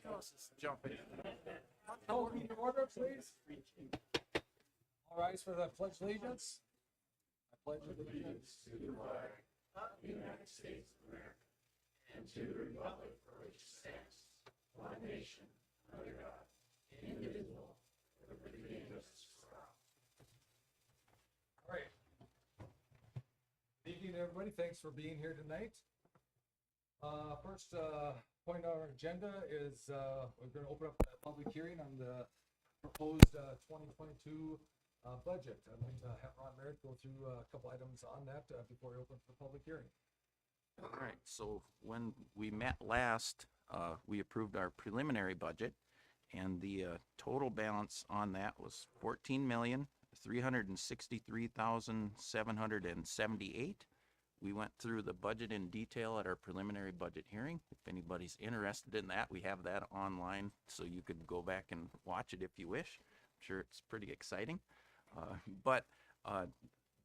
Let's jump in. Call the meeting to order, please. All rise for the pledge of allegiance. I pledge allegiance To the flag of the United States of America and to the republic for which it stands, one nation, under God, indivisible, with liberty and justice for all. All right. Good evening, everybody. Thanks for being here tonight. First point on our agenda is we're going to open up a public hearing on the proposed 2022 budget. I'd like to have Ron Merritt go through a couple items on that before we open for the public hearing. All right, so when we met last, we approved our preliminary budget, and the total balance on that was $14,363,778. We went through the budget in detail at our preliminary budget hearing. If anybody's interested in that, we have that online, so you could go back and watch it if you wish. I'm sure it's pretty exciting. But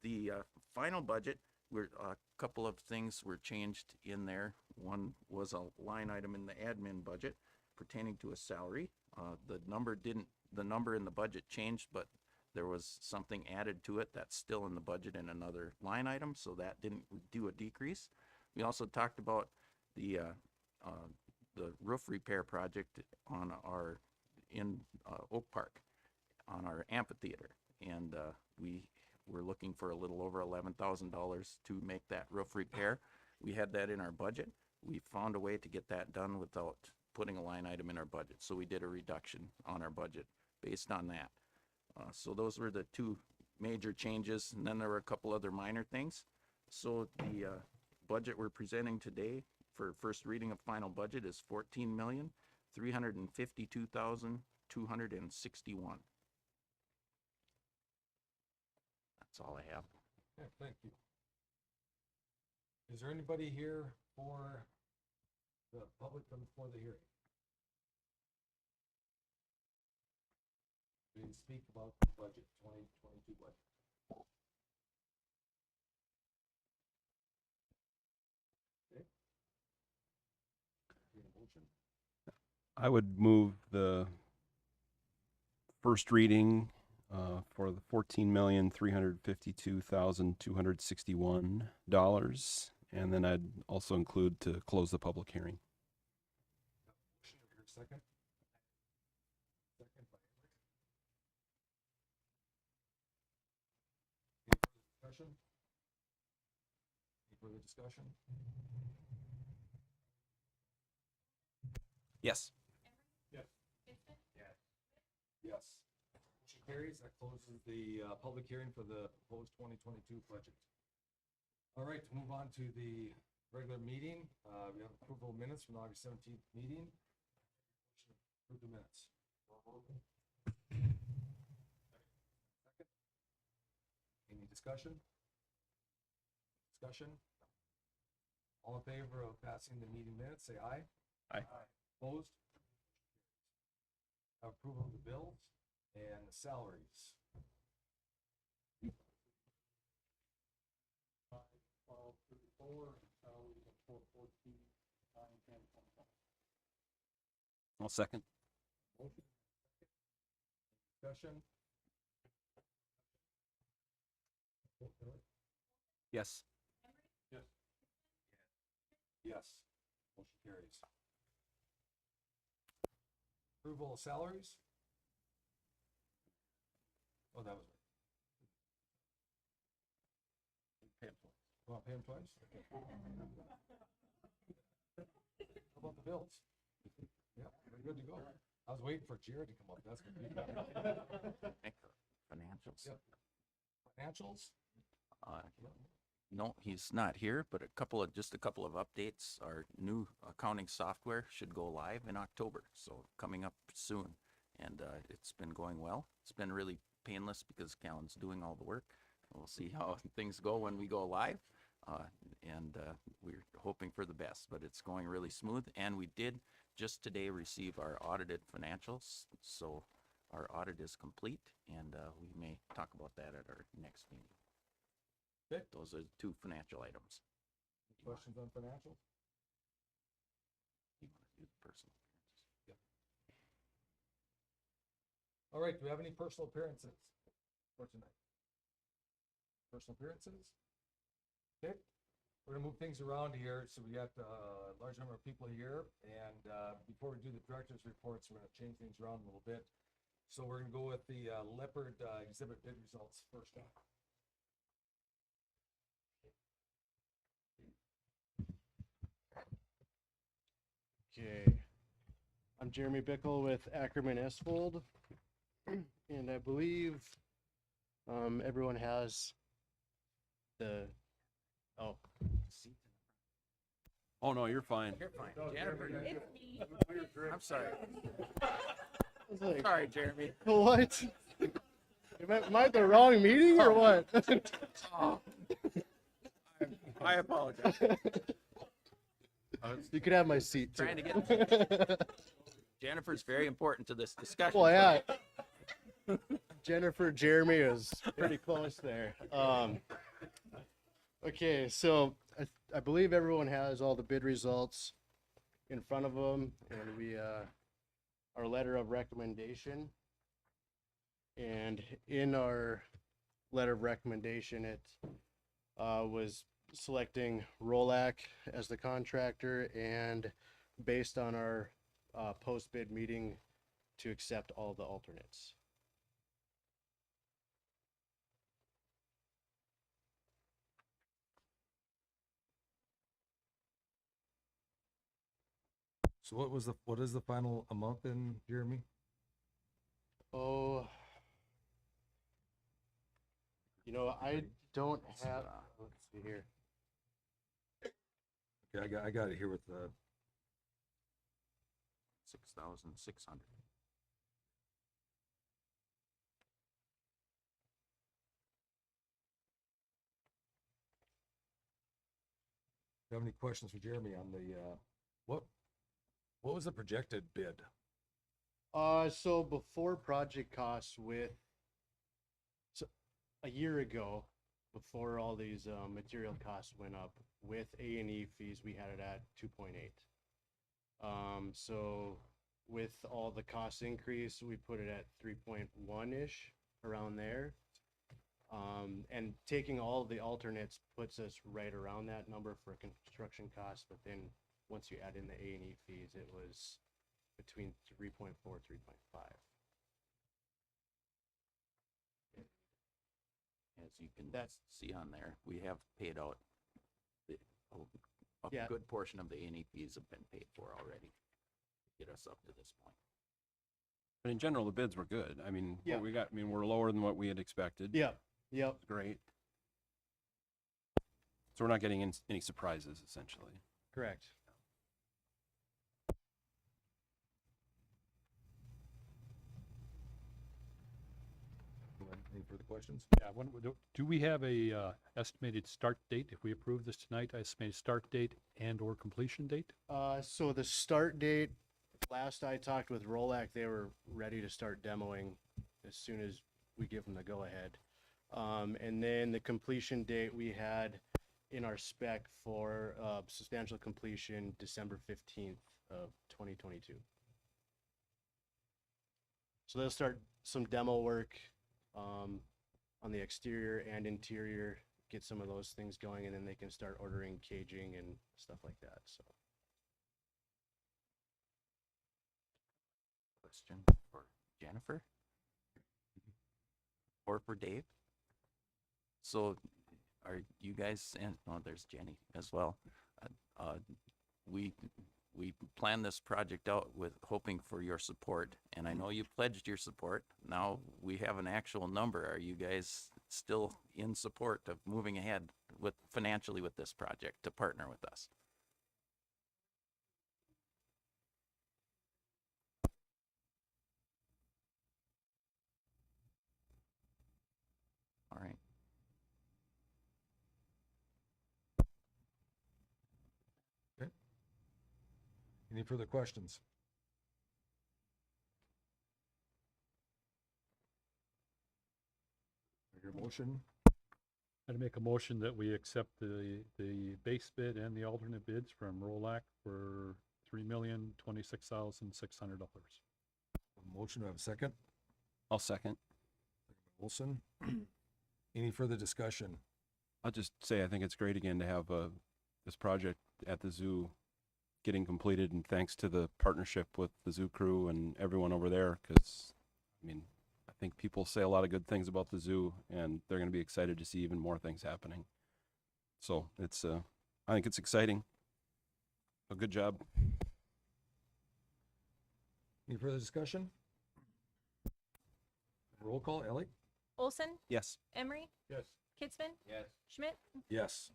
the final budget, a couple of things were changed in there. One was a line item in the admin budget pertaining to a salary. The number in the budget changed, but there was something added to it that's still in the budget in another line item, so that didn't do a decrease. We also talked about the roof repair project on in Oak Park on our amphitheater, and we were looking for a little over $11,000 to make that roof repair. We had that in our budget. We found a way to get that done without putting a line item in our budget, so we did a reduction on our budget based on that. So those were the two major changes, and then there were a couple other minor things. So the budget we're presenting today for first reading of final budget is $14,352,261. That's all I have. Yeah, thank you. Is there anybody here for the public for the hearing? We can speak about the budget, 2022 budget. Okay. Need a motion? I would move the first reading for the $14,352,261, and then I'd also include to close the public hearing. Motion, or second? Second by Eric. Any further discussion? Yes. Yes. Yes. Motion carries. That closes the public hearing for the proposed 2022 budget. All right, to move on to the regular meeting. We have approval of minutes from the August 17th meeting. Approve the minutes. Second. Any discussion? Discussion? All in favor of passing the meeting minutes, say aye. Aye. Opposed? Approval of the bills and the salaries. 5/12/34, salaries of 4/14/9/10/25. I'll second. Motion. Discussion. Yes. Yes. Yes. Motion carries. Approval of salaries. Oh, that was right. Want to pay them twice? Okay. How about the bills? Yeah, we're good to go. I was waiting for Jared to come up. That's good. Financials. Yep. Financials? No, he's not here, but just a couple of updates. Our new accounting software should go live in October, so coming up soon. And it's been going well. It's been really painless because Callan's doing all the work. We'll see how things go when we go live. And we're hoping for the best, but it's going really smooth. And we did just today receive our audited financials, so our audit is complete, and we may talk about that at our next meeting. Okay. Those are the two financial items. Questions on financials? You want to do the personal appearances? Yep. All right, do we have any personal appearances for tonight? Personal appearances? Okay, we're gonna move things around here, so we got a large number of people here, and before we do the director's reports, we're gonna change things around a little bit. So we're gonna go with the Leopard exhibit bid results first off. Okay, I'm Jeremy Bickle with Ackerman Esfold, and I believe everyone has the, oh, Oh, no, you're fine. You're fine. Jennifer, I'm sorry. I was like, Sorry, Jeremy. what? Am I at the wrong meeting or what? I apologize. You could have my seat too. Trying to get Jennifer's very important to this discussion. Well, yeah. Jennifer, Jeremy is pretty close there. Okay, so I believe everyone has all the bid results in front of them, and we our letter of recommendation. And in our letter of recommendation, it was selecting Rolac as the contractor, and based on our post-bid meeting, to accept all the alternates. So what is the final amount then, Jeremy? Oh, I don't have, let's see here. Okay, I got it here with the, 6,600. do you have any questions for Jeremy on the, what was the projected bid? So before project costs so a year ago, before all these material costs went up, with A&E fees, we had it at 2.8. So with all the cost increase, we put it at 3.1-ish, around there. And taking all the alternates puts us right around that number for construction costs, but then once you add in the A&E fees, it was between 3.4, 3.5. As you can That's- see on there, we have paid out a Yeah. good portion of the A&E fees have been paid for already to get us up to this point. But in general, the bids were good. I mean, Yeah. what we got, I mean, we're lower than what we had expected. Yep. Great. So we're not getting any surprises, essentially. Correct. Any further questions? Yeah, do we have a estimated start date? If we approve this tonight, estimated start date and or completion date? So the start date, last I talked with Rolac, they were ready to start demoing as soon as we give them the go-ahead. And then the completion date we had in our spec for substantial completion, December 15th of 2022. So they'll start some demo work on the exterior and interior, get some of those things going, and then they can start ordering caging and stuff like that, so. Question for Jennifer? Or for Dave? So are you guys, and, oh, there's Jenny as well. We planned this project out with hoping for your support, and I know you pledged your support. Now we have an actual number. Are you guys still in support of moving ahead with financially with this project to partner with us? All right. Any further questions? Your motion? I'd make a motion that we accept the base bid and the alternate bids from Rolac for $3,026,600. Motion, do I have a second? I'll second. Wilson. Any further discussion? I'll just say I think it's great again to have this project at the zoo getting completed, and thanks to the partnership with the zoo crew and everyone over there, because I mean, I think people say a lot of good things about the zoo, and they're going to be excited to see even more things happening. So it's I think it's exciting. A good job. Any further discussion? Roll call, Ellie? Olson, Yes. Emery, Yes. Kitzman, Yes. Schmidt. Yes.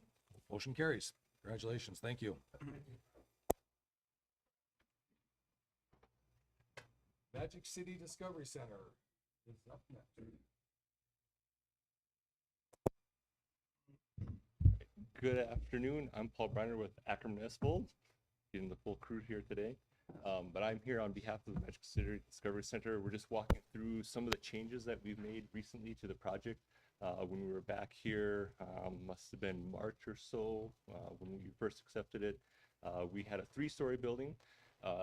Motion carries. Congratulations. Thank you. Magic City Discovery Center is up next. Good afternoon. I'm Paul Briner with Akron Municipal, getting the full crew here today. But I'm here on behalf of the Magic City Discovery Center. We're just walking through some of the changes that we've made recently to the project. When we were back here, must have been March or so, when we first accepted it. We had a 3-story building.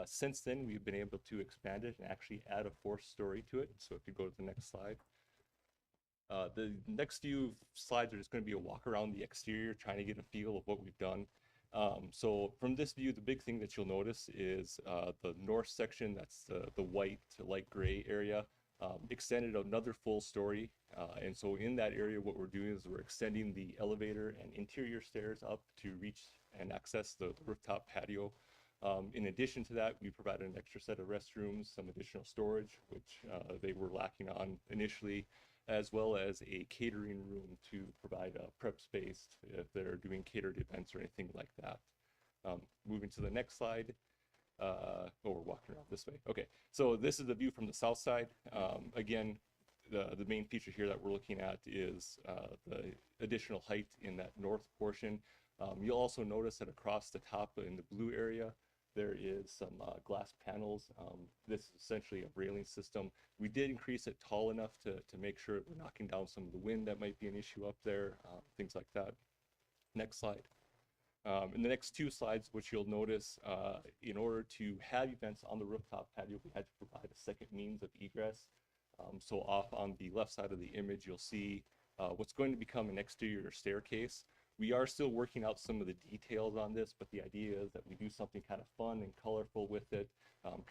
Since then, we've been able to expand it and actually add a 4th story to it. So if you go to the next slide. The next few slides are just going to be a walk around the exterior, trying to get a feel of what we've done. So from this view, the big thing that you'll notice is the north section, that's the white to light gray area, extended another full story. And so in that area, what we're doing is we're extending the elevator and interior stairs up to reach and access the rooftop patio. In addition to that, we provided an extra set of restrooms, some additional storage, which they were lacking on initially, as well as a catering room to provide a prep space if they're doing catered events or anything like that. Moving to the next slide. Oh, we're walking around this way. Okay, so this is the view from the south side. Again, the main feature here that we're looking at is the additional height in that north portion. You'll also notice that across the top in the blue area, there is some glass panels. This is essentially a railing system. We did increase it tall enough to make sure we're knocking down some of the wind that might be an issue up there, things like that. Next slide. In the next 2 slides, which you'll notice, in order to have events on the rooftop patio, we had to provide a second means of egress. So off on the left side of the image, you'll see what's going to become an exterior staircase. We are still working out some of the details on this, but the idea is that we do something kind of fun and colorful with it,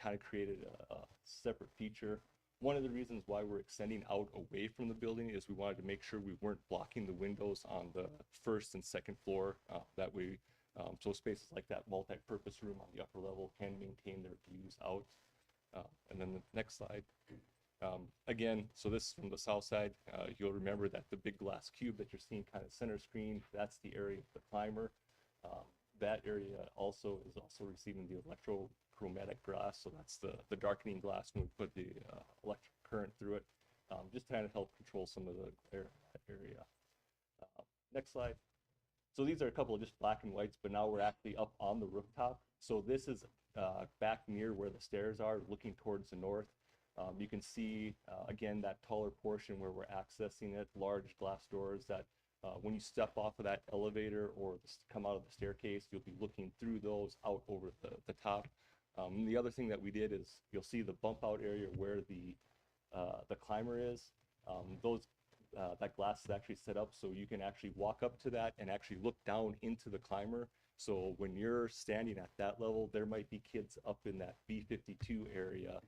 kind of created a separate feature. One of the reasons why we're extending out away from the building is we wanted to make sure we weren't blocking the windows on the 1st and 2nd floor. That way, so spaces like that multi-purpose room on the upper level can maintain their views out. And then the next slide. Again, so this is from the south side. You'll remember that the big glass cube that you're seeing kind of center screen, that's the area of the climber. That area is also receiving the electrochromatic glass, so that's the darkening glass when we put the electric current through it, just trying to help control some of the glare in that area. Next slide. So these are a couple of just black and whites, but now we're actually up on the rooftop. So this is back near where the stairs are, looking towards the north. You can see, again, that taller portion where we're accessing it, large glass doors that when you step off of that elevator or come out of the staircase, you'll be looking through those out over the top. And the other thing that we did is you'll see the bump out area where the climber is. That glass is actually set up so you can actually walk up to that and actually look down into the climber. So when you're standing at that level, there might be kids up in that B-52 area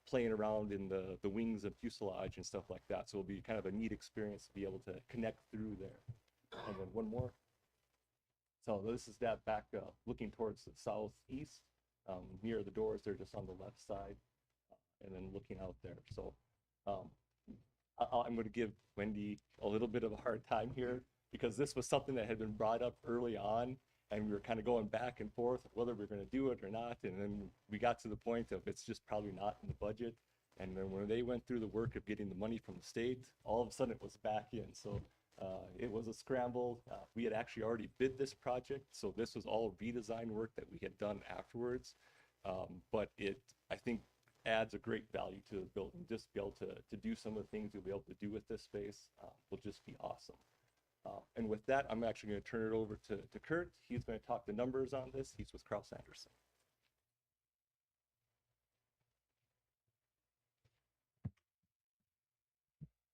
playing around in the wings and fuselage and stuff like that. So it'll be kind of a neat experience to be able to connect through there. And then one more. So this is that back looking towards the southeast, near the doors. They're just on the left side, and then looking out there. So I'm going to give Wendy a little bit of a hard time here because this was something that had been brought up early on, and we were kind of going back and forth whether we're going to do it or not. And then we got to the point of it's just probably not in the budget. And then when they went through the work of getting the money from the state, all of a sudden it was back in. So it was a scramble. We had actually already bid this project, so this was all redesign work that we had done afterwards. But it, I think, adds a great value to the building. Just be able to do some of the things you'll be able to do with this space will just be awesome. And with that, I'm actually going to turn it over to Kurt. He's going to talk the numbers on this. He's with Kraus Anderson.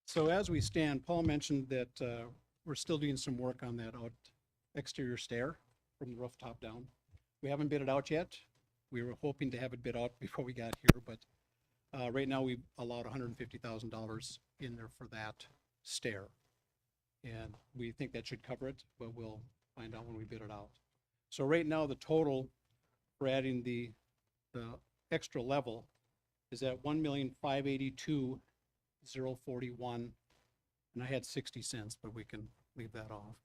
So as we stand, Paul mentioned that we're still doing some work on that exterior stair from the rooftop down. We haven't bid it out yet. We were hoping to have it bid out before we got here, but right now we've allowed $150,000 in there for that stair. And we think that should cover it, but we'll find out when we bid it out. So right now, the total for adding the extra level is at $1,582,041, and I had 60 cents, but we can leave that off.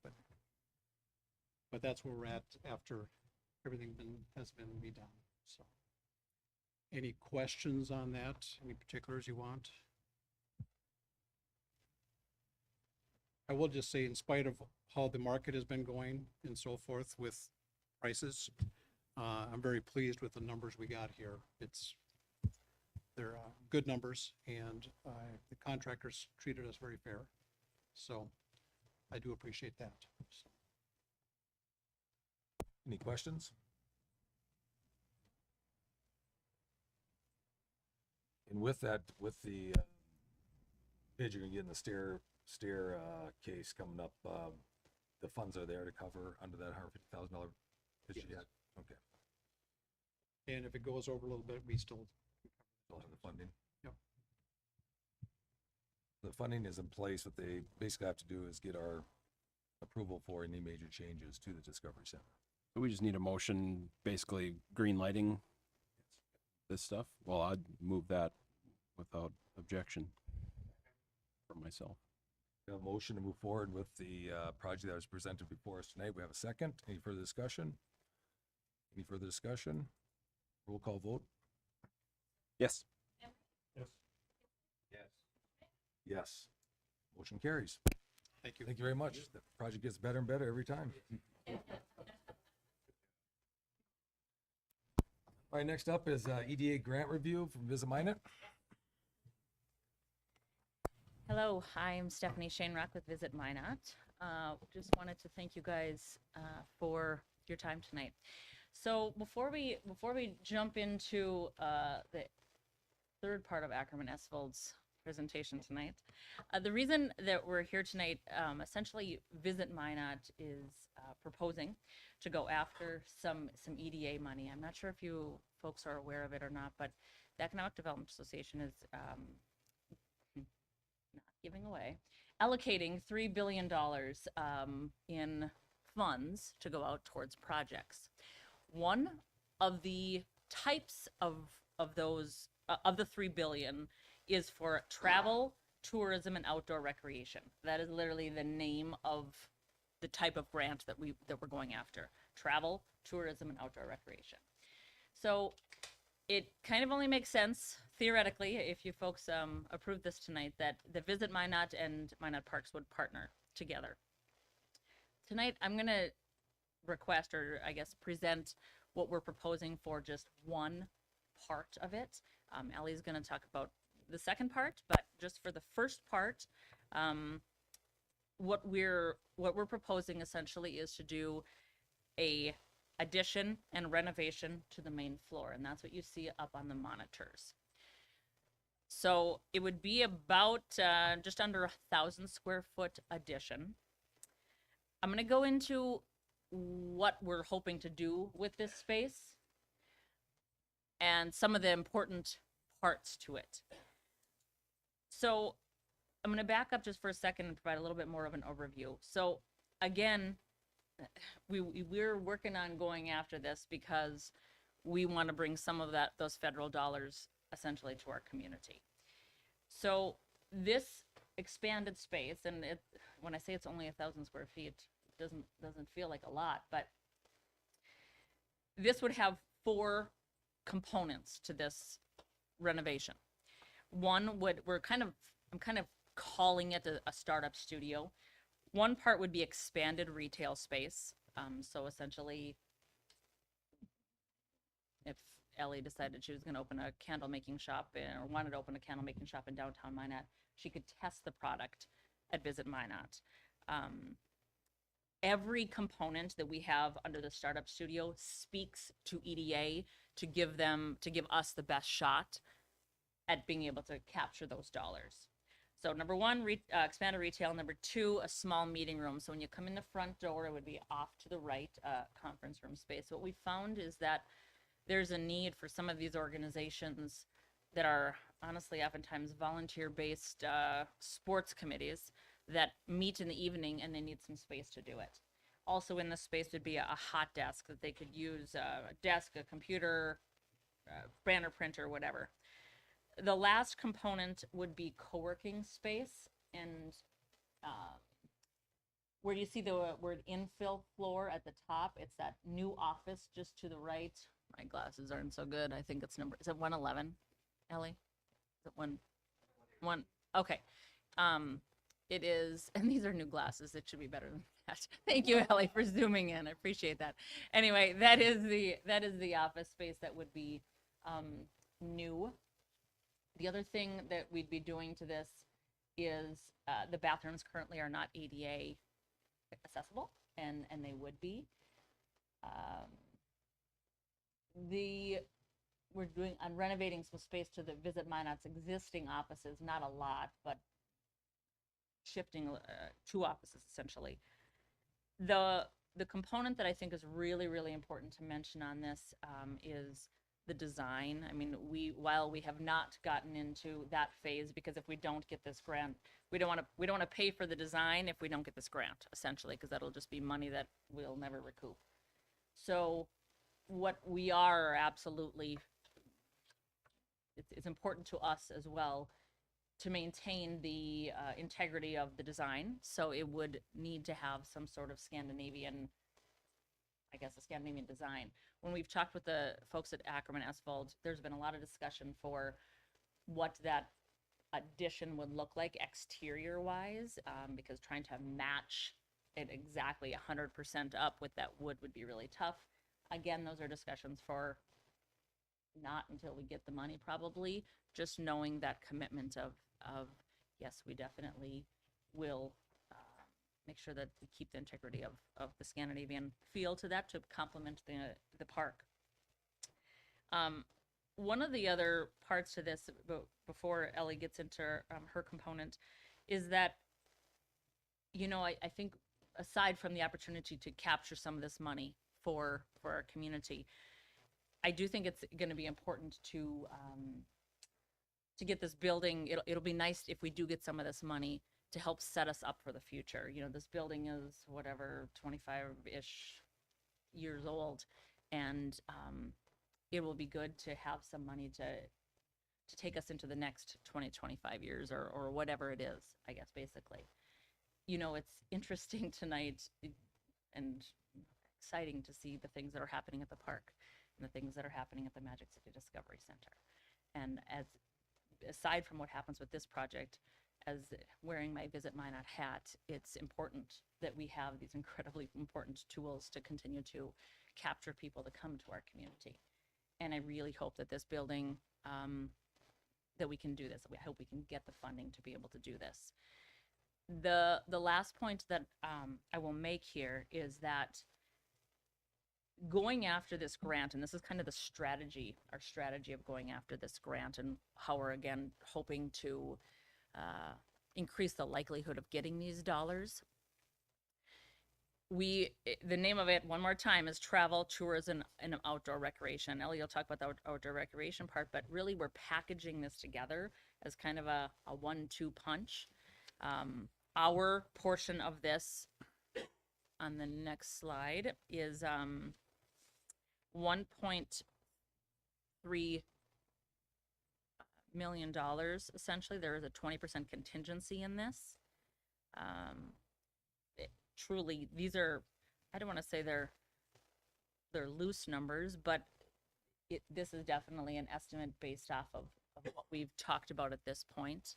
But that's where we're at after everything has been redone. So, any questions on that? Any particulars you want? I will just say, in spite of how the market has been going and so forth with prices, I'm very pleased with the numbers we got here. They're good numbers, and the contractors treated us very fair. So I do appreciate that. So. Any questions? And with that, with the bid you're gonna get in the stair case coming up, the funds are there to cover under that $150,000 bid you get? Okay. And if it goes over a little bit, we still Have the funding. Yep. The funding is in place. What they basically have to do is get our approval for any major changes to the Discovery Center. We just need a motion, basically green lighting this stuff. Well, I'd move that without objection for myself. We have a motion to move forward with the project that was presented before us tonight. We have a second. Any further discussion? Any further discussion? Roll call vote? Yes. Yes. Motion carries. thank you. Thank you very much. The project gets better and better every time. All right, next up is EDA grant review from Visit Minot. Hello, I'm Stephanie Shanerock with Visit Minot. Just wanted to thank you guys for your time tonight. So before we jump into the third part of Ackerman Esvold's presentation tonight, the reason that we're here tonight, essentially Visit Minot is proposing to go after some EDA money. I'm not sure if you folks are aware of it or not, but the Economic Development Association is not giving away, allocating $3 billion in funds to go out towards projects. One of the types of those of the $3 billion is for travel, tourism, and outdoor recreation. That is literally the name of the type of grant that we're going after: travel, tourism, and outdoor recreation. So it kind of only makes sense theoretically, if you folks approve this tonight, that the Visit Minot and Minot Parks would partner together. Tonight, I'm going to request, or I guess present, what we're proposing for just one part of it. Ellie's going to talk about the second part, but just for the first part, what we're proposing essentially is to do a addition and renovation to the main floor, and that's what you see up on the monitors. So it would be about just under 1,000 square foot addition. I'm going to go into what we're hoping to do with this space and some of the important parts to it. So I'm going to back up just for a second and provide a little bit more of an overview. So again, we're working on going after this because we want to bring some of those federal dollars essentially to our community. So this expanded space, and when I say it's only 1,000 square feet, it doesn't feel like a lot, but this would have 4 components to this renovation. One I'm kind of calling it a startup studio. One part would be expanded retail space. So essentially, if Ellie decided she was going to open a candle making shop or wanted to open a candle making shop in downtown Minot, she could test the product at Visit Minot. Every component that we have under the startup studio speaks to EDA to give us the best shot at being able to capture those dollars. So number one, expanded retail. Number two, a small meeting room. So when you come in the front door, it would be off to the right, conference room space. What we found is that there's a need for some of these organizations that are honestly oftentimes volunteer-based sports committees that meet in the evening and they need some space to do it. Also in the space would be a hot desk that they could use, a desk, a computer, banner printer, whatever. The last component would be co-working space, and where you see the word infill floor at the top, it's that new office just to the right. My glasses aren't so good. I think it's is it 111, Ellie? Is it one? Okay. It is, and these are new glasses. It should be better than that. Thank you, Ellie, for zooming in. I appreciate that. Anyway, that is the office space that would be new. The other thing that we'd be doing to this is the bathrooms currently are not ADA accessible, and they would be. We're doing on renovating some space to the Visit Minot's existing offices, not a lot, but shifting 2 offices essentially. The component that I think is really, really important to mention on this is the design. I mean, while we have not gotten into that phase, because if we don't get this grant, we don't want to pay for the design if we don't get this grant, essentially, because that'll just be money that we'll never recoup. So what we are absolutely, it's important to us as well to maintain the integrity of the design. So it would need to have some sort of Scandinavian, I guess, a Scandinavian design. When we've talked with the folks at Ackerman Asphalt, there's been a lot of discussion for what that addition would look like exterior wise, because trying to match it exactly 100% up with that wood would be really tough. Again, those are discussions for not until we get the money, probably. Just knowing that commitment of yes, we definitely will make sure that we keep the integrity of the Scandinavian feel to that to complement the park. One of the other parts to this, before Ellie gets into her component, is that, you know, I think aside from the opportunity to capture some of this money for our community, I do think it's going to be important to get this building. It'll be nice if we do get some of this money to help set us up for the future. You know, this building is whatever, 25-ish years old, and it will be good to have some money to take us into the next 20, 25 years or whatever it is, I guess, basically. You know, it's interesting tonight and exciting to see the things that are happening at the park and the things that are happening at the Magic City Discovery Center. And aside from what happens with this project, as wearing my Visit Minot hat, it's important that we have these incredibly important tools to continue to capture people to come to our community. And I really hope that this building, that we can do this. I hope we can get the funding to be able to do this. The last point that I will make here is that going after this grant, and this is kind of the strategy, our strategy of going after this grant and how we're, again, hoping to increase the likelihood of getting these dollars. The name of it, one more time, is Travel, Tourism, and Outdoor Recreation. Ellie will talk about the outdoor recreation part, but really we're packaging this together as kind of a 1-2 punch. Our portion of this on the next slide is $1.3 million, essentially. There is a 20% contingency in this. Truly, these are, I don't want to say they're loose numbers, but this is definitely an estimate based off of what we've talked about at this point.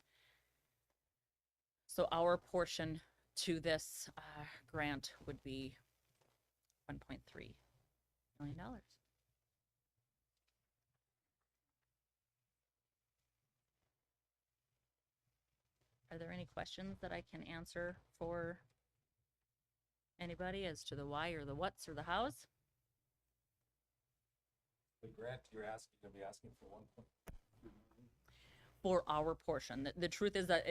So our portion to this grant would be $1.3 million. Are there any questions that I can answer for anybody as to the why or the what's or the hows? The grant you're gonna be asking for 1.3 million? for our portion. The truth is that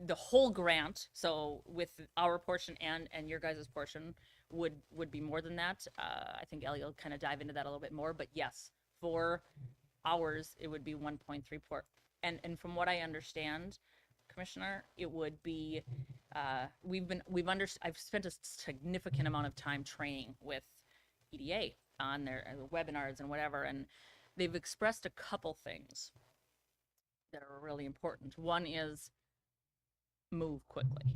the whole grant, so with our portion and your guys' portion, would be more than that. I think Ellie will kind of dive into that a little bit more, but yes, for ours, it would be 1.34. And from what I understand, Commissioner, it would be, I've spent a significant amount of time training with EDA on their webinars and whatever, and they've expressed a couple things that are really important. One is move quickly.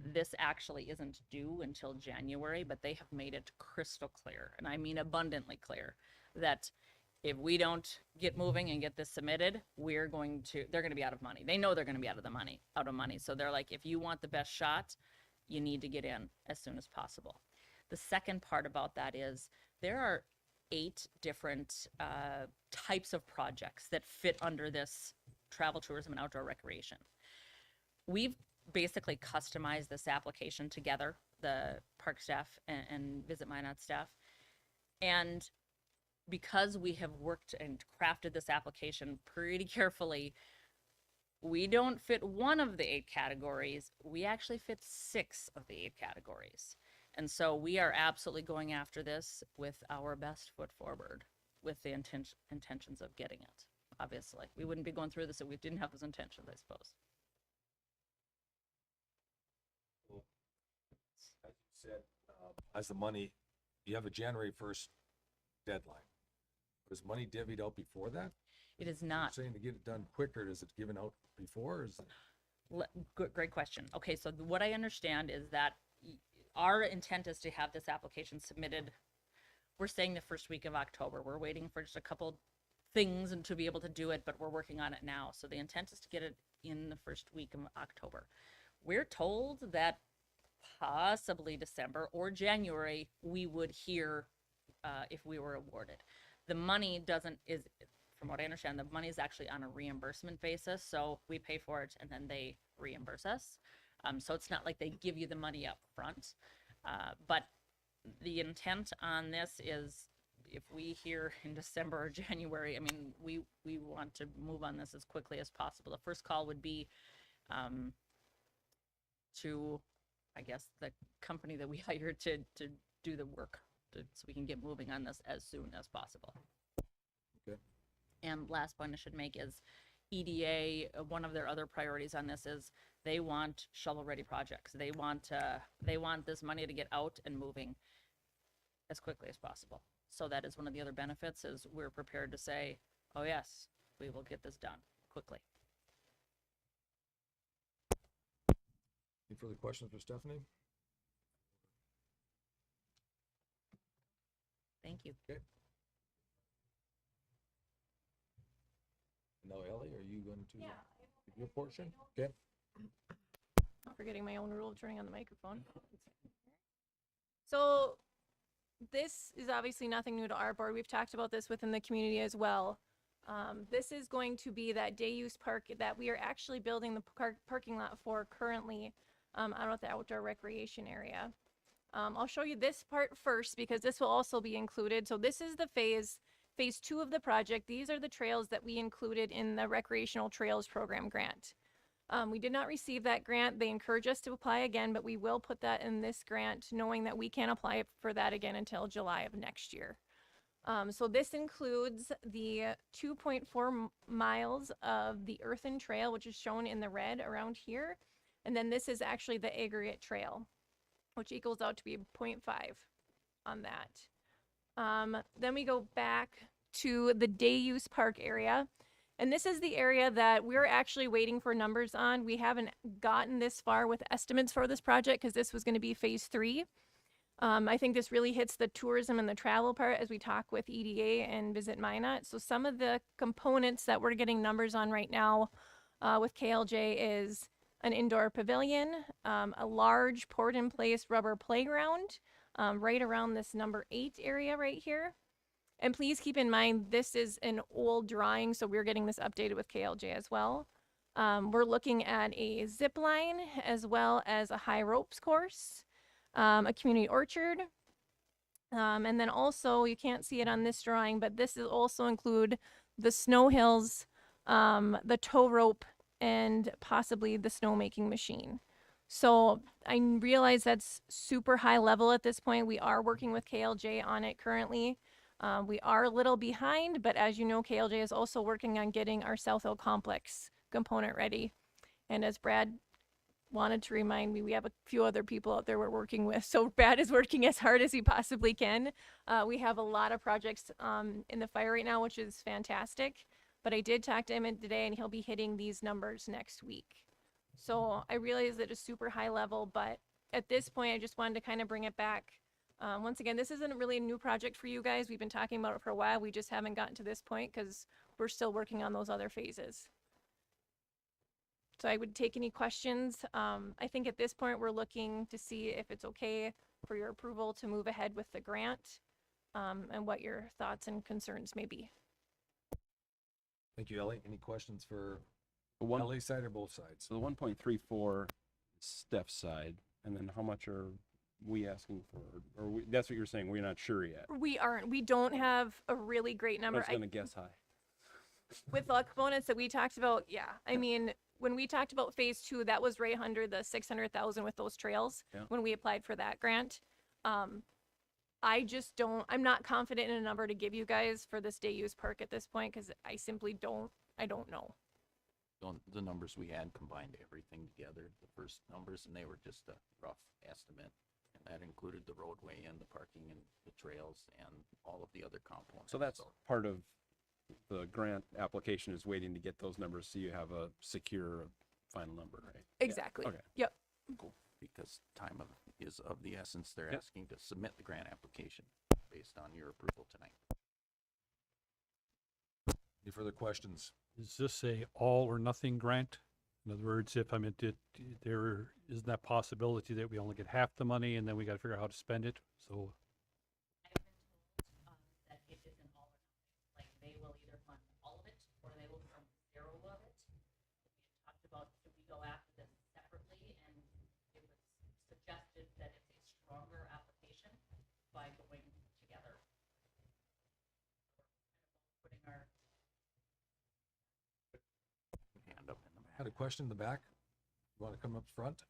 This actually isn't due until January, but they have made it crystal clear, and I mean abundantly clear, that if we don't get moving and get this submitted, they're going to be out of money. They know they're going to be out of money. So they're like, if you want the best shot, you need to get in as soon as possible. The second part about that is there are 8 different types of projects that fit under this travel, tourism, and outdoor recreation. We've basically customized this application together, the park staff and Visit Minot staff. And because we have worked and crafted this application pretty carefully, we don't fit one of the 8 categories. We actually fit 6 of the 8 categories. And so we are absolutely going after this with our best foot forward, with the intentions of getting it, obviously. We wouldn't be going through this if we didn't have those intentions, I suppose. As you said, as the money, you have a January 1st deadline. Is money divvied out before that? It is not. You're saying to get it done quicker, is it given out before? Or is it... Great question. Okay, so what I understand is that our intent is to have this application submitted, we're saying the first week of October. We're waiting for just a couple things and to be able to do it, but we're working on it now. So the intent is to get it in the first week of October. We're told that possibly December or January we would hear if we were awarded. The money from what I understand, the money is actually on a reimbursement basis. So we pay for it and then they reimburse us. So it's not like they give you the money up front. But the intent on this is if we hear in December or January, I mean, we want to move on this as quickly as possible. The first call would be to, I guess, the company that we hired to do the work so we can get moving on this as soon as possible. Okay. And last point I should make is EDA, one of their other priorities on this is they want shovel-ready projects. They want this money to get out and moving as quickly as possible. So that is one of the other benefits is we're prepared to say, oh yes, we will get this done quickly. Any further questions for Stephanie? Thank you. Okay. Now, Ellie, are you going to give your portion? Okay. Forgetting my own rule of turning on the microphone. So this is obviously nothing new to our board. We've talked about this within the community as well. This is going to be that day use park that we are actually building the parking lot for currently out at the outdoor recreation area. I'll show you this part first because this will also be included. So this is the phase 2 of the project. These are the trails that we included in the recreational trails program grant. We did not receive that grant. They encourage us to apply again, but we will put that in this grant knowing that we can't apply for that again until July of next year. So this includes the 2.4 miles of the earthen trail, which is shown in the red around here. And then this is actually the aggregate trail, which equals out to be 0.5 on that. Then we go back to the day use park area. And this is the area that we're actually waiting for numbers on. We haven't gotten this far with estimates for this project because this was going to be phase 3. I think this really hits the tourism and the travel part as we talk with EDA and Visit Minot. So some of the components that we're getting numbers on right now with KLJ is an indoor pavilion, a large port-in-place rubber playground right around this number 8 area right here. And please keep in mind, this is an old drawing, so we're getting this updated with KLJ as well. We're looking at a zip line as well as a high ropes course, a community orchard. And then also, you can't see it on this drawing, but this will also include the snow hills the tow rope, and possibly the snowmaking machine. So I realize that's super high level at this point. We are working with KLJ on it currently. We are a little behind, but as you know, KLJ is also working on getting our South Hill complex component ready. And as Brad wanted to remind me, we have a few other people out there we're working with. So Brad is working as hard as he possibly can. We have a lot of projects in the fire right now, which is fantastic. But I did talk to him today, and he'll be hitting these numbers next week. So I realize that it's super high level, but at this point, I just wanted to kind of bring it back. Once again, this isn't really a new project for you guys. We've been talking about it for a while. We just haven't gotten to this point because we're still working on those other phases. So I would take any questions. I think at this point, we're looking to see if it's okay for your approval to move ahead with the grant, and what your thoughts and concerns may be. Thank you, Ellie. Any questions for The one, Ellie's side or both sides? so the 1.34 is Steph's side, and then how much are we asking for? Or that's what you're saying, we're not sure yet. We aren't. We don't have a really great I number. was gonna guess high. With the components that we talked about, yeah. I mean, when we talked about phase 2, that was right under the 600,000 with those trails Yeah. when we applied for that grant. I'm not confident in a number to give you guys for this day use park at this point because I simply don't know. The numbers we had combined everything together, the first numbers, and they were just a rough estimate. And that included the roadway and the parking and the trails and all of the other components. So that's part of the grant application, is waiting to get those numbers so you have a secure final number, right? Exactly. Okay. Yep. Cool, because time is of the essence. They're Yep. asking to submit the grant application based on your approval tonight. Any further questions? Is this a all or nothing grant? In other words, if there is that possibility that we only get half the money and then we got to figure out how to spend it. So I've been told that it is an all or nothing. Like they will either fund all of it or they will fund zero of it. We talked about should we go after this separately, and it was suggested that it's a stronger application by going together. Putting our Hand up in the back. Had a question in the back? You want to come up front?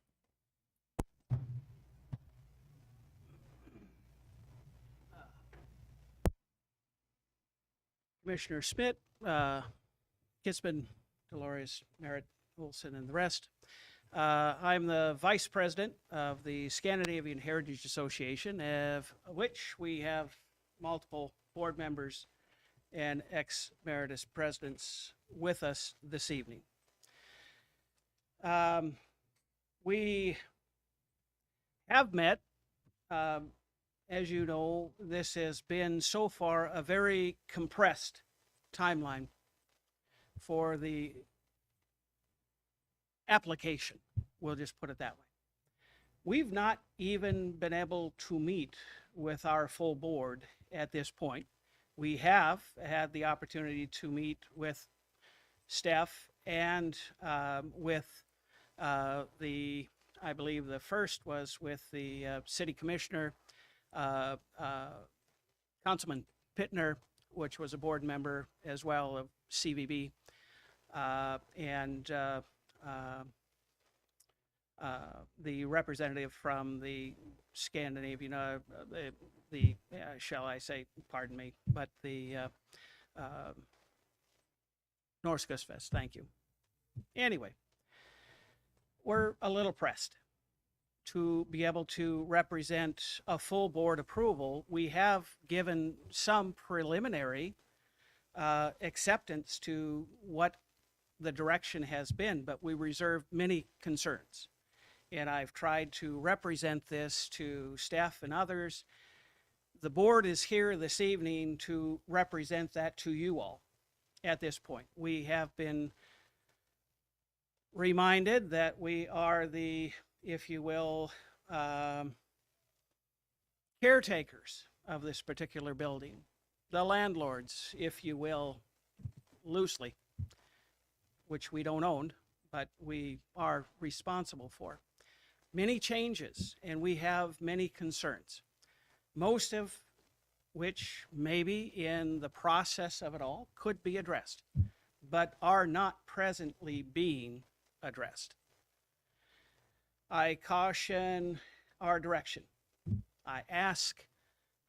Commissioner Schmidt, Kitzman, Dolores, Merritt, Olson, and the rest. I'm the Vice President of the Scandinavian Heritage Association, of which we have multiple board members and ex-emeritus presidents with us this evening. We have met. As you know, this has been so far a very compressed timeline for the application. We'll just put it that way. We've not even been able to meet with our full board at this point. We have had the opportunity to meet with staff and with I believe the first was with the city commissioner, Councilman Pittner, which was a board member as well of CVB, and the representative from the Scandinavian, shall I say, pardon me, but the Norskustfest, thank you. Anyway, we're a little pressed to be able to represent a full board approval. We have given some preliminary acceptance to what the direction has been, but we reserve many concerns. And I've tried to represent this to staff and others. The board is here this evening to represent that to you all at this point. We have been reminded that we are the, if you will, caretakers of this particular building, the landlords, if you will, loosely, which we don't own, but we are responsible for. Many changes, and we have many concerns, most of which maybe in the process of it all could be addressed. but are not presently being addressed. I caution our direction. I ask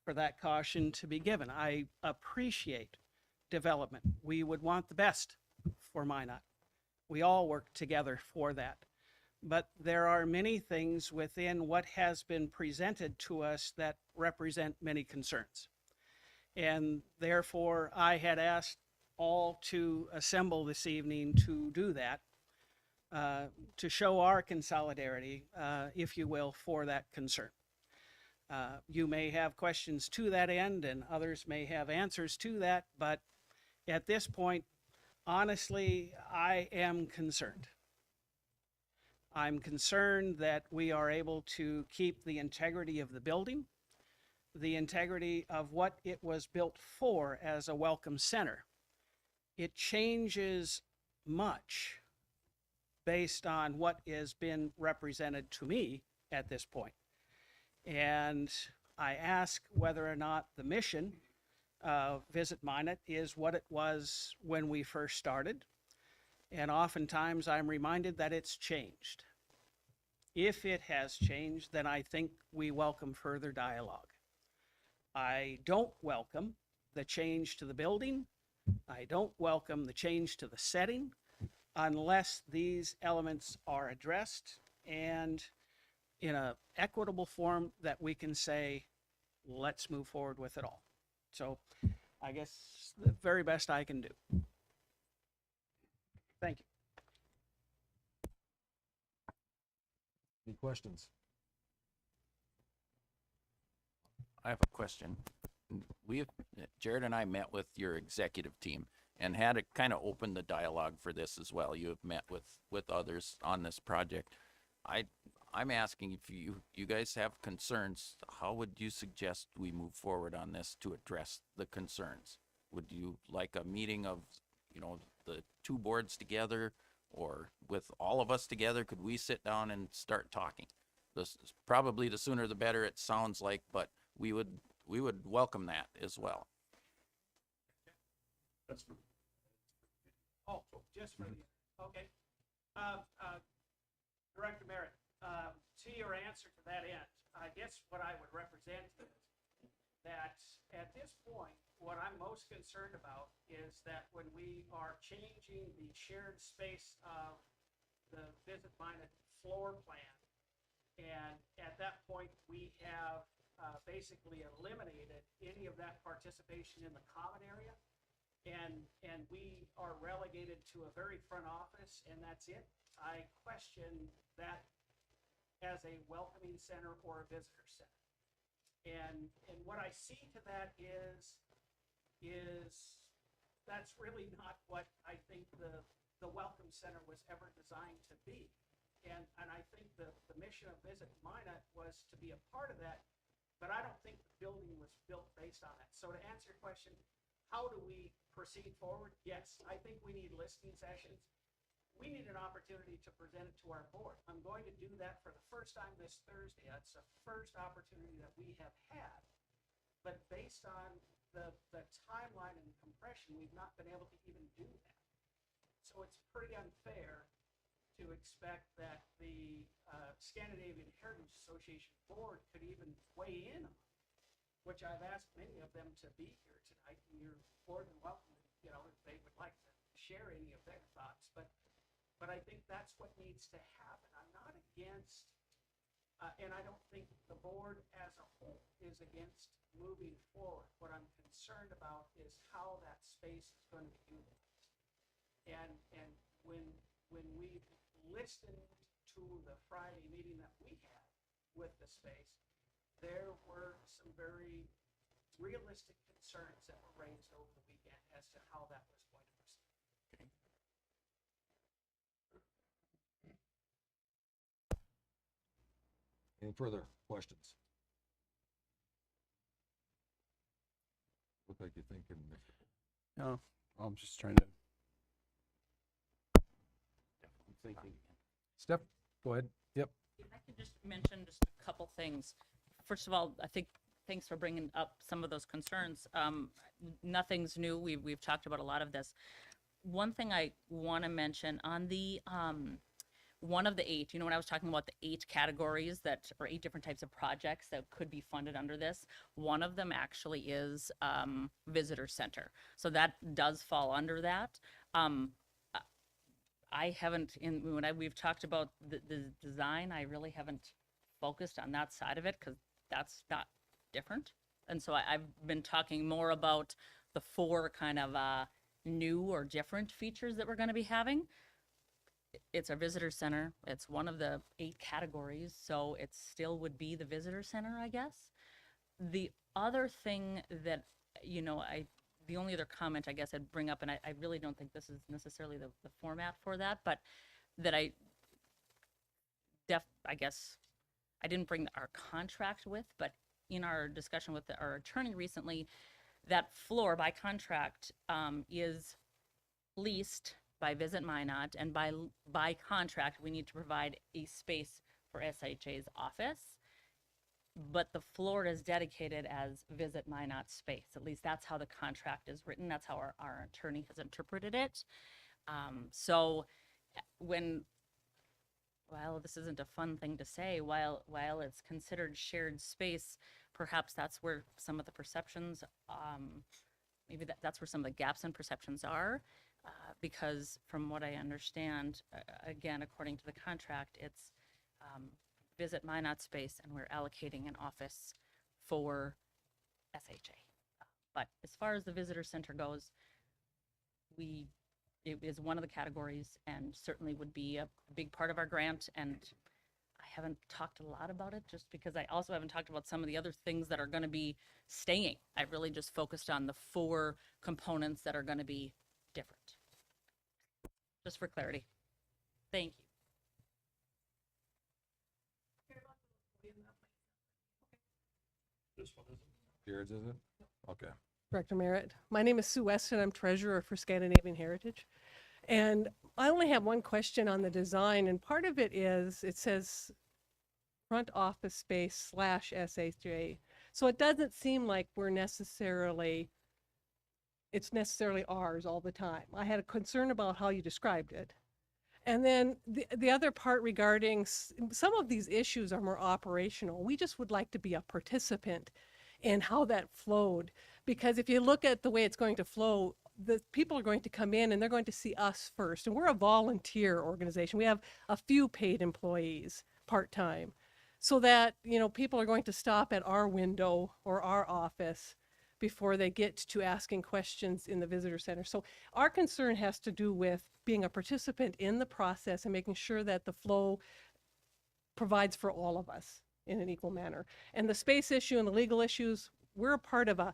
for that caution to be given. I appreciate development. We would want the best for Minot. We all work together for that. But there are many things within what has been presented to us that represent many concerns. And therefore, I had asked all to assemble this evening to do that, to show our consolidarity, if you will, for that concern. You may have questions to that end, and others may have answers to that, but at this point, honestly, I am concerned. I'm concerned that we are able to keep the integrity of the building, the integrity of what it was built for as a welcome center. It changes much based on what has been represented to me at this point. And I ask whether or not the mission of Visit Minot is what it was when we first started. And oftentimes I'm reminded that it's changed. If it has changed, then I think we welcome further dialogue. I don't welcome the change to the building. I don't welcome the change to the setting unless these elements are addressed and in an equitable form that we can say, let's move forward with it all. So I guess the very best I can do. Thank you. Any questions? I have a question. Jared and I met with your executive team and had to kind of open the dialogue for this as well. You have met with others on this project. I'm asking if you guys have concerns, how would you suggest we move forward on this to address the concerns? Would you like a meeting of, the two boards together, or with all of us together? Could we sit down and start talking? This is probably the sooner the better, it sounds like, but we would welcome that as well. Oh, just for the, okay. Director Merritt, to your answer to that end, I guess what I would represent is that at this point, what I'm most concerned about is that when we are changing the shared space of the Visit Minot floor plan, and at that point, we have basically eliminated any of that participation in the common area, and we are relegated to a very front office, and that's it. I question that as a welcoming center or a visitor center. And what I see to that is that's really not what I think the welcome center was ever designed to be. And I think the mission of Visit Minot was to be a part of that, but I don't think the building was built based on that. So to answer your question, how do we proceed forward? Yes, I think we need listening sessions. We need an opportunity to present it to our board. I'm going to do that for the first time this Thursday. That's the first opportunity that we have had. But based on the timeline and compression, we've not been able to even do that. So it's pretty unfair to expect that the Scandinavian Heritage Association board could even weigh in on, which I've asked many of them to be here tonight, and you're more than welcome, if they would like to share any of their thoughts. But I think that's what needs to happen. I'm not against, and I don't think the board as a whole is against moving forward. What I'm concerned about is how that space is going to be utilized. And when we listened to the Friday meeting that we had with the space, there were some very realistic concerns that were raised over the weekend as to how that was going to proceed. Any further questions? Look like you're thinking. No, I'm just trying to. I'm thinking. Steph, go ahead. Yep. If I could just mention just a couple things. First of all, I think thanks for bringing up some of those concerns. Nothing's new. We've talked about a lot of this. one thing I want to mention on the, one of the 8, when I was talking about the 8 categories that, or 8 different types of projects that could be funded under this, one of them actually is visitor center. So that does fall under that. I haven't, we've talked about the design, I really haven't focused on that side of it because that's not different. And so I've been talking more about the 4 kind of new or different features that we're going to be having. It's a visitor center. It's one of the 8 categories, so it still would be the visitor center, I guess. The other thing that, the only other comment I guess I'd bring up, and I really don't think this is necessarily the format for that, but that I guess I didn't bring our contract with, but in our discussion with our attorney recently, that floor by contract is leased by Visit Minot, and by contract, we need to provide a space for SHA's office. But the floor is dedicated as Visit Minot space. At least that's how the contract is written. That's how our attorney has interpreted it. So while this isn't a fun thing to say, while it's considered shared space, perhaps that's where some of the perceptions, maybe that's where some of the gaps in perceptions are. Because from what I understand, again, according to the contract, it's Visit Minot space, and we're allocating an office for SHA. But as far as the visitor center goes, it is one of the categories and certainly would be a big part of our grant. And I haven't talked a lot about it just because I also haven't talked about some of the other things that are going to be staying. I really just focused on the 4 components that are going to be different. Just for clarity. Thank you. This one isn't. Yours isn't? Okay. Director Merritt. My name is Sue Weston. I'm treasurer for Scandinavian Heritage. And I only have one question on the design, and part of it is, it says front office space / SHA. So it doesn't seem like it's necessarily ours all the time. I had a concern about how you described it. And then the other part regarding some of these issues are more operational. We just would like to be a participant in how that flowed. Because if you look at the way it's going to flow, the people are going to come in and they're going to see us first. And we're a volunteer organization. We have a few paid employees part-time. So that, people are going to stop at our window or our office before they get to asking questions in the visitor center. So our concern has to do with being a participant in the process and making sure that the flow provides for all of us in an equal manner. And the space issue and the legal issues, we're a part of a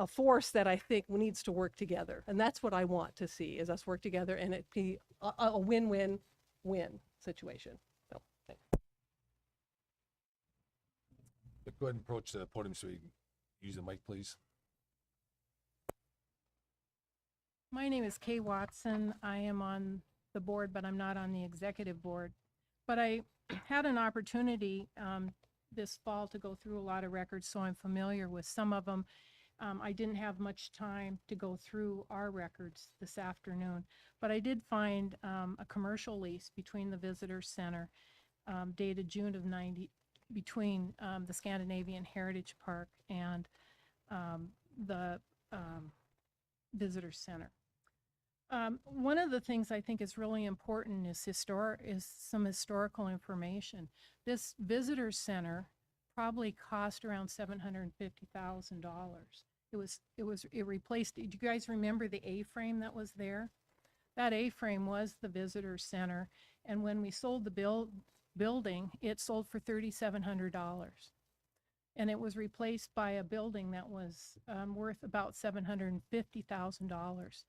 force that I think needs to work together. And that's what I want to see, is us work together and it be a win-win-win situation. So, thanks. Go ahead and approach the podium so you can use the mic, please. My name is Kay Watson. I am on the board, but I'm not on the executive board. But I had an opportunity this fall to go through a lot of records, so I'm familiar with some of them. I didn't have much time to go through our records this afternoon, but I did find a commercial lease between the Visitor Center dated June of 90, between the Scandinavian Heritage Park and the Visitor Center. One of the things I think is really important is some historical information. This Visitor Center probably cost around $750,000. It replaced. Did you guys remember the A-frame that was there? That A-frame was the Visitor Center, and when we sold the building, it sold for $3,700, and it was replaced by a building that was worth about $750,000.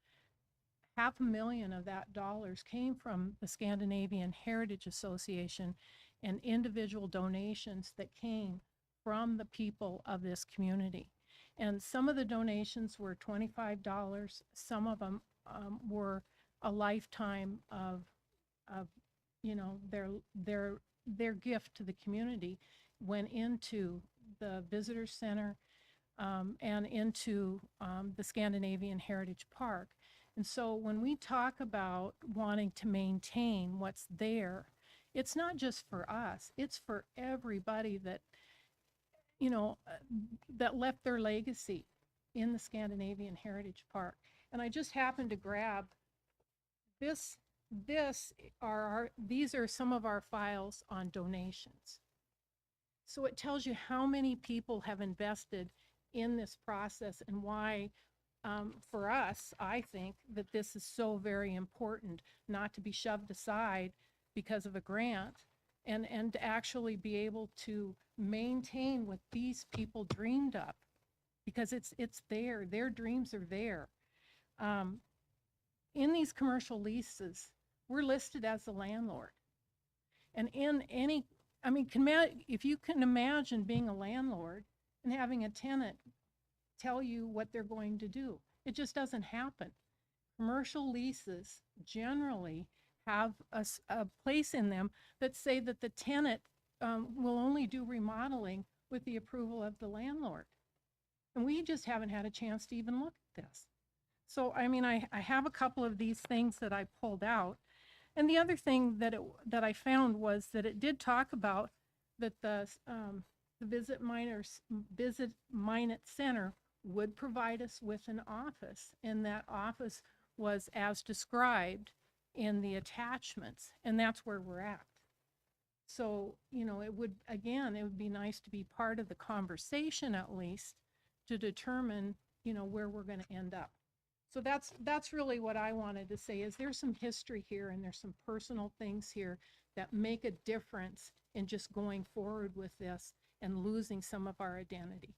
$500,000 of that dollars came from the Scandinavian Heritage Association and individual donations that came from the people of this community. And some of the donations were $25. Some of them were a lifetime of their gift to the community went into the visitor center and into the Scandinavian Heritage Park. And so when we talk about wanting to maintain what's there, it's not just for us, it's for everybody that, you know, that left their legacy in the Scandinavian Heritage Park. And I just happened to grab this. These are some of our files on donations. So it tells you how many people have invested in this process and why, for us, I think that this is so very important, not to be shoved aside because of a grant, and to actually be able to maintain what these people dreamed of, because it's there, their dreams are there. In these commercial leases, we're listed as the landlord. And in any, I mean, if you can imagine being a landlord and having a tenant tell you what they're going to do, it just doesn't happen. Commercial leases generally have a place in them that say that the tenant will only do remodeling with the approval of the landlord. And we just haven't had a chance to even look at this. So, I mean, I have a couple of these things that I pulled out. And the other thing that I found was that it did talk about that the Visit Minot Center would provide us with an office, and that office was as described in the attachments, and that's where we're at. So, you know, it would be nice to be part of the conversation at least to determine, you know, where we're going to end up. So that's really what I wanted to say, is there's some history here and there's some personal things here that make a difference in just going forward with this and losing some of our identity.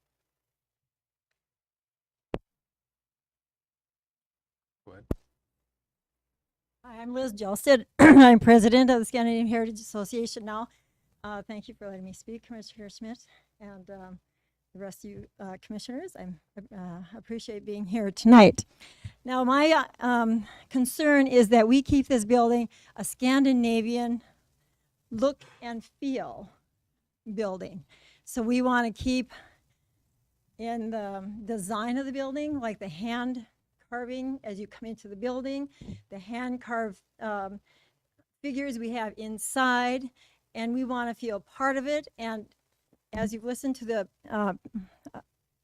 Go ahead. Hi, I'm Liz Jelsted. I'm president of the Scandinavian Heritage Association now. Thank you for letting me speak, Commissioner Schmidt, and the rest of you commissioners. I appreciate being here tonight. Now, my concern is that we keep this building a Scandinavian look and feel building. So we want to keep in the design of the building, like the hand carving as you come into the building, the hand carved figures we have inside, and we want to feel part of it. And as you've listened to the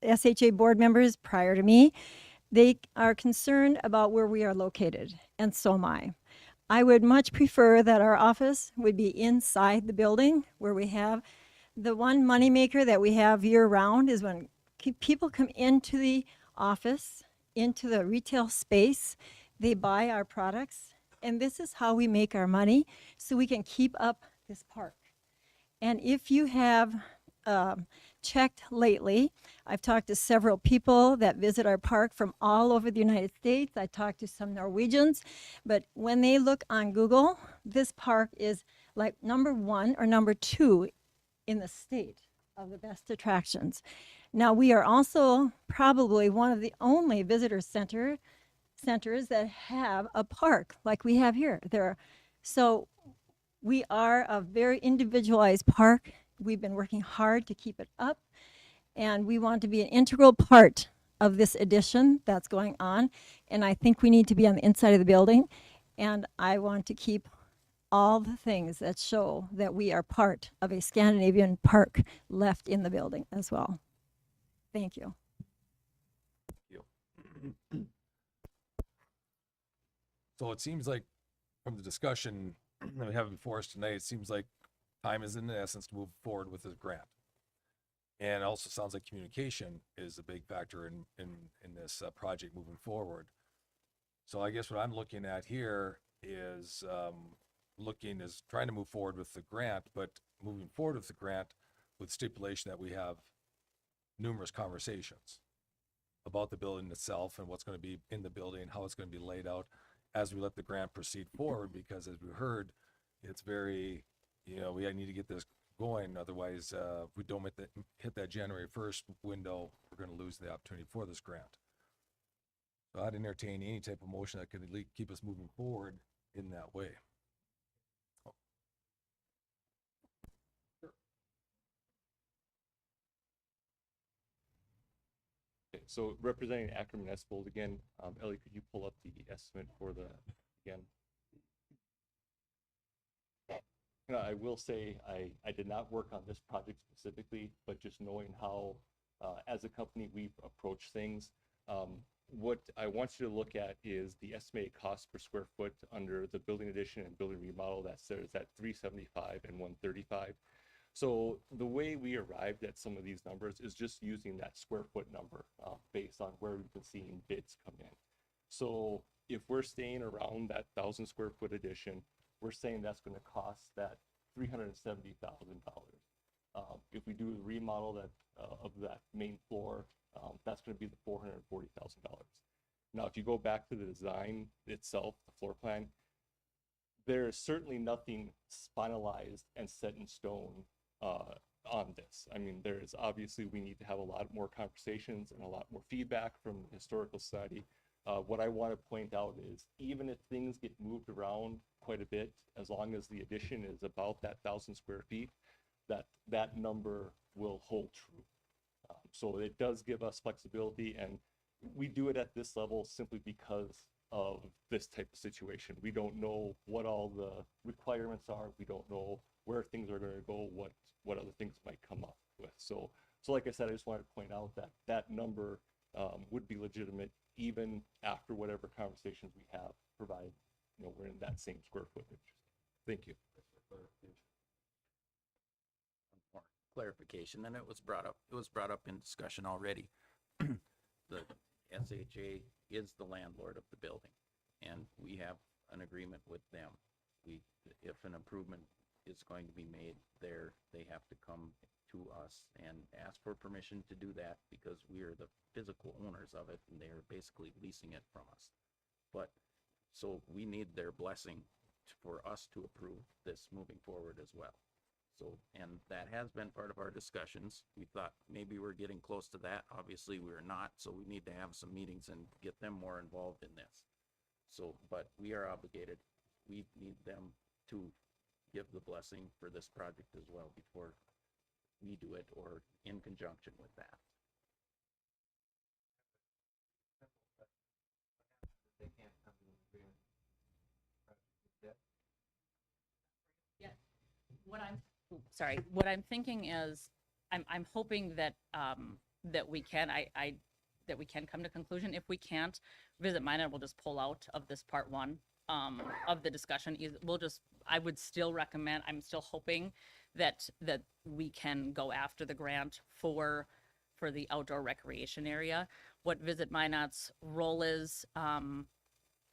SHA board members prior to me, they are concerned about where we are located, and so am I. I would much prefer that our office would be inside the building, where we have the one moneymaker that we have year-round is when people come into the office, into the retail space, they buy our products, and this is how we make our money so we can keep up this park. And if you have checked lately, I've talked to several people that visit our park from all over the United States. I talked to some Norwegians, but when they look on Google, this park is like #1 or #2 in the state of the best attractions. Now, we are also probably one of the only visitor centers that have a park like we have here. So we are a very individualized park. We've been working hard to keep it up, and we want to be an integral part of this addition that's going on. And I think we need to be on the inside of the building, and I want to keep all the things that show that we are part of a Scandinavian park left in the building as well. Thank you. So it seems like from the discussion that we have before us tonight, it seems like time is in essence to move forward with this grant. And it also sounds like communication is a big factor in this project moving forward. So I guess what I'm looking at here is trying to move forward with the grant, but moving forward with the grant with stipulation that we have numerous conversations about the building itself and what's going to be in the building, how it's going to be laid out as we let the grant proceed forward, because as we heard, it's very, we need to get this going. Otherwise, if we don't hit that January 1st window, we're going to lose the opportunity for this grant. So I'd entertain any type of motion that could at least keep us moving forward in that way. Okay. So representing Ackerman Espold again, Ellie, could you pull up the estimate for the, again? I will say, I did not work on this project specifically, but just knowing how, as a company, we approach things, what I want you to look at is the estimated cost per square foot under the building addition and building remodel. That's at 375 and 135. So the way we arrived at some of these numbers is just using that square foot number based on where we've been seeing bids come in. So if we're staying around that 1,000 square foot addition, we're saying that's going to cost that $370,000. If we do the remodel that of that main floor, that's going to be the $440,000. Now, if you go back to the design itself, the floor plan, there is certainly nothing finalized and set in stone on this. I mean, there is obviously, we need to have a lot more conversations and a lot more feedback from the Historical Society. What I want to point out is even if things get moved around quite a bit, as long as the addition is about that 1,000 square feet, that number will hold true. So it does give us flexibility, and we do it at this level simply because of this type of situation. We don't know what all the requirements are. We don't know where things are going to go, what other things might come up with. So like I said, I just wanted to point out that that number would be legitimate even after whatever conversations we have, provided, you know, we're in that same square footage. Thank you. More clarification, and it was brought up in discussion already. The SHA is the landlord of the building, and we have an agreement with them. If an improvement is going to be made there, they have to come to us and ask for permission to do that because we are the physical owners of it, and they are basically leasing it from us. But so we need their blessing for us to approve this moving forward as well. So, and that has been part of our discussions. We thought maybe we're getting close to that. Obviously, we're not. So we need to have some meetings and get them more involved in this. So, but we are obligated. We need them to give the blessing for this project as well before we do it or in conjunction with that. Yeah. What I'm thinking is, I'm hoping that that we can that we can come to conclusion. If we can't, Visit Minot will just pull out of this part one of the discussion. I would still recommend, I'm still hoping that we can go after the grant for the outdoor recreation area. What Visit Minot's role is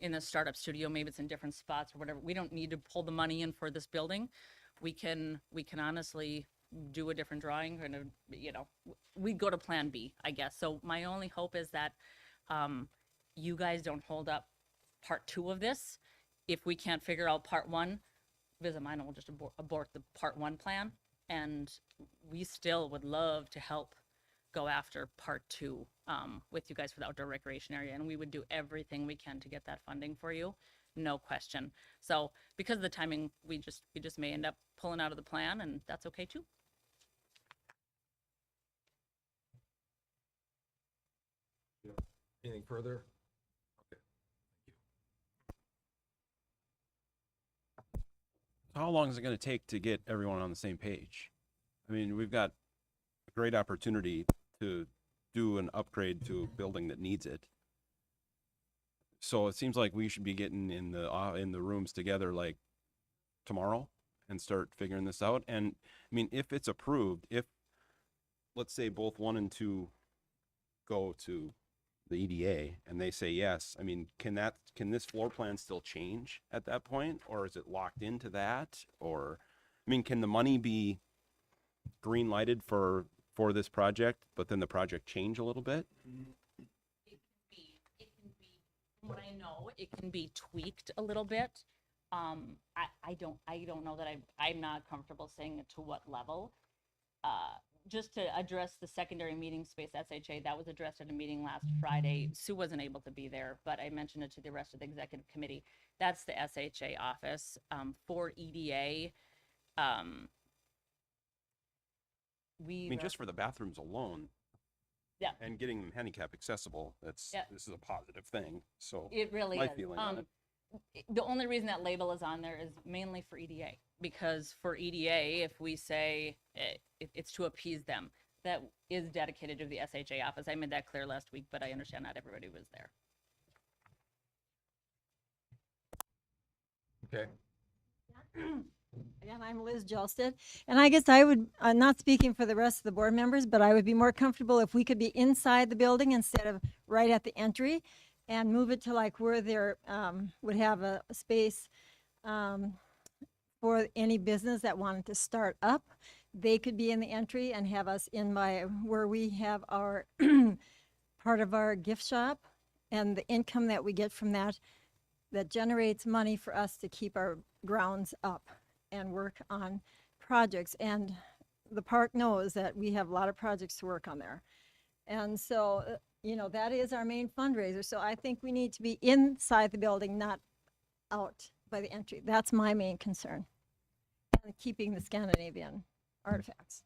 in the startup studio, maybe it's in different spots or whatever. We don't need to pull the money in for this building. We can honestly do a different drawing, and we'd go to plan B, I guess. So my only hope is that you guys don't hold up part two of this. If we can't figure out part one, Visit Minot will just abort the part one plan, and we still would love to help go after part two with you guys for the outdoor recreation area, and we would do everything we can to get that funding for you, no question. So because of the timing, we just may end up pulling out of the plan, and that's okay too. Anything further? Okay. How long is it going to take to get everyone on the same page? I mean, we've got a great opportunity to do an upgrade to a building that needs it. So it seems like we should be getting in the rooms together like tomorrow and start figuring this out. And I mean, if it's approved, if let's say both 1 and 2 go to the EDA and they say yes, I mean, can this floor plan still change at that point, or is it locked into that? Or I mean, can the money be green lighted for this project, but then the project change a little bit? It can be, from what I know, it can be tweaked a little bit. I don't know that I'm not comfortable saying it to what level. Just to address the secondary meeting space, SHA, that was addressed at a meeting last Friday. Sue wasn't able to be there, but I mentioned it to the rest of the executive committee. That's the SHA office. For EDA, I mean, just for the bathrooms alone, Yeah. And getting them handicap accessible, Yeah. this is a positive thing, so. It really my is. feeling on it. The only reason that label is on there is mainly for EDA, because for EDA, if we say it's to appease them, that is dedicated to the SHA office. I made that clear last week, but I understand not everybody was there. Okay. Again, I'm Liz Jelsted, and I guess I would, not speaking for the rest of the board members, but I would be more comfortable if we could be inside the building instead of right at the entry, and move it to like where there would have a space for any business that wanted to start up. They could be in the entry and have us in by where we have our part of our gift shop, and the income that we get from that generates money for us to keep our grounds up and work on projects. And the park knows that we have a lot of projects to work on there. And so, that is our main fundraiser. So I think we need to be inside the building, not out by the entry. That's my main concern. And keeping the Scandinavian artifacts.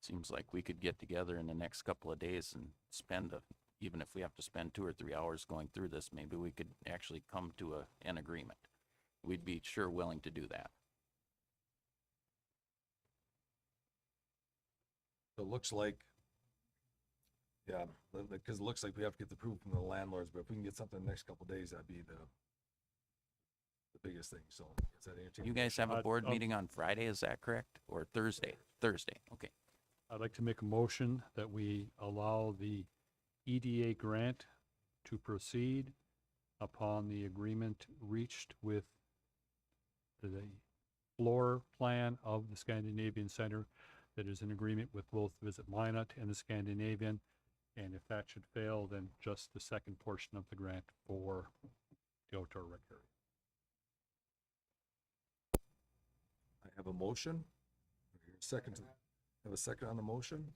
Seems like we could get together in the next couple of days and spend even if we have to spend 2 or 3 hours going through this, maybe we could actually come to an agreement. We'd be sure willing to do that. So it looks like, yeah, because it looks like we have to get the approval from the landlords, but if we can get something in the next couple of days, that'd be the biggest thing, so. Is that entertaining? You guys have a board I'll- meeting on Friday, is that correct? Or Thursday? Thursday, okay. I'd like to make a motion that we allow the EDA grant to proceed upon the agreement reached with the floor plan of the Scandinavian Center that is in agreement with both Visit Minot and the Scandinavian. And if that should fail, then just the second portion of the grant for the outdoor rec area. I have a motion. Second, have a second on the motion.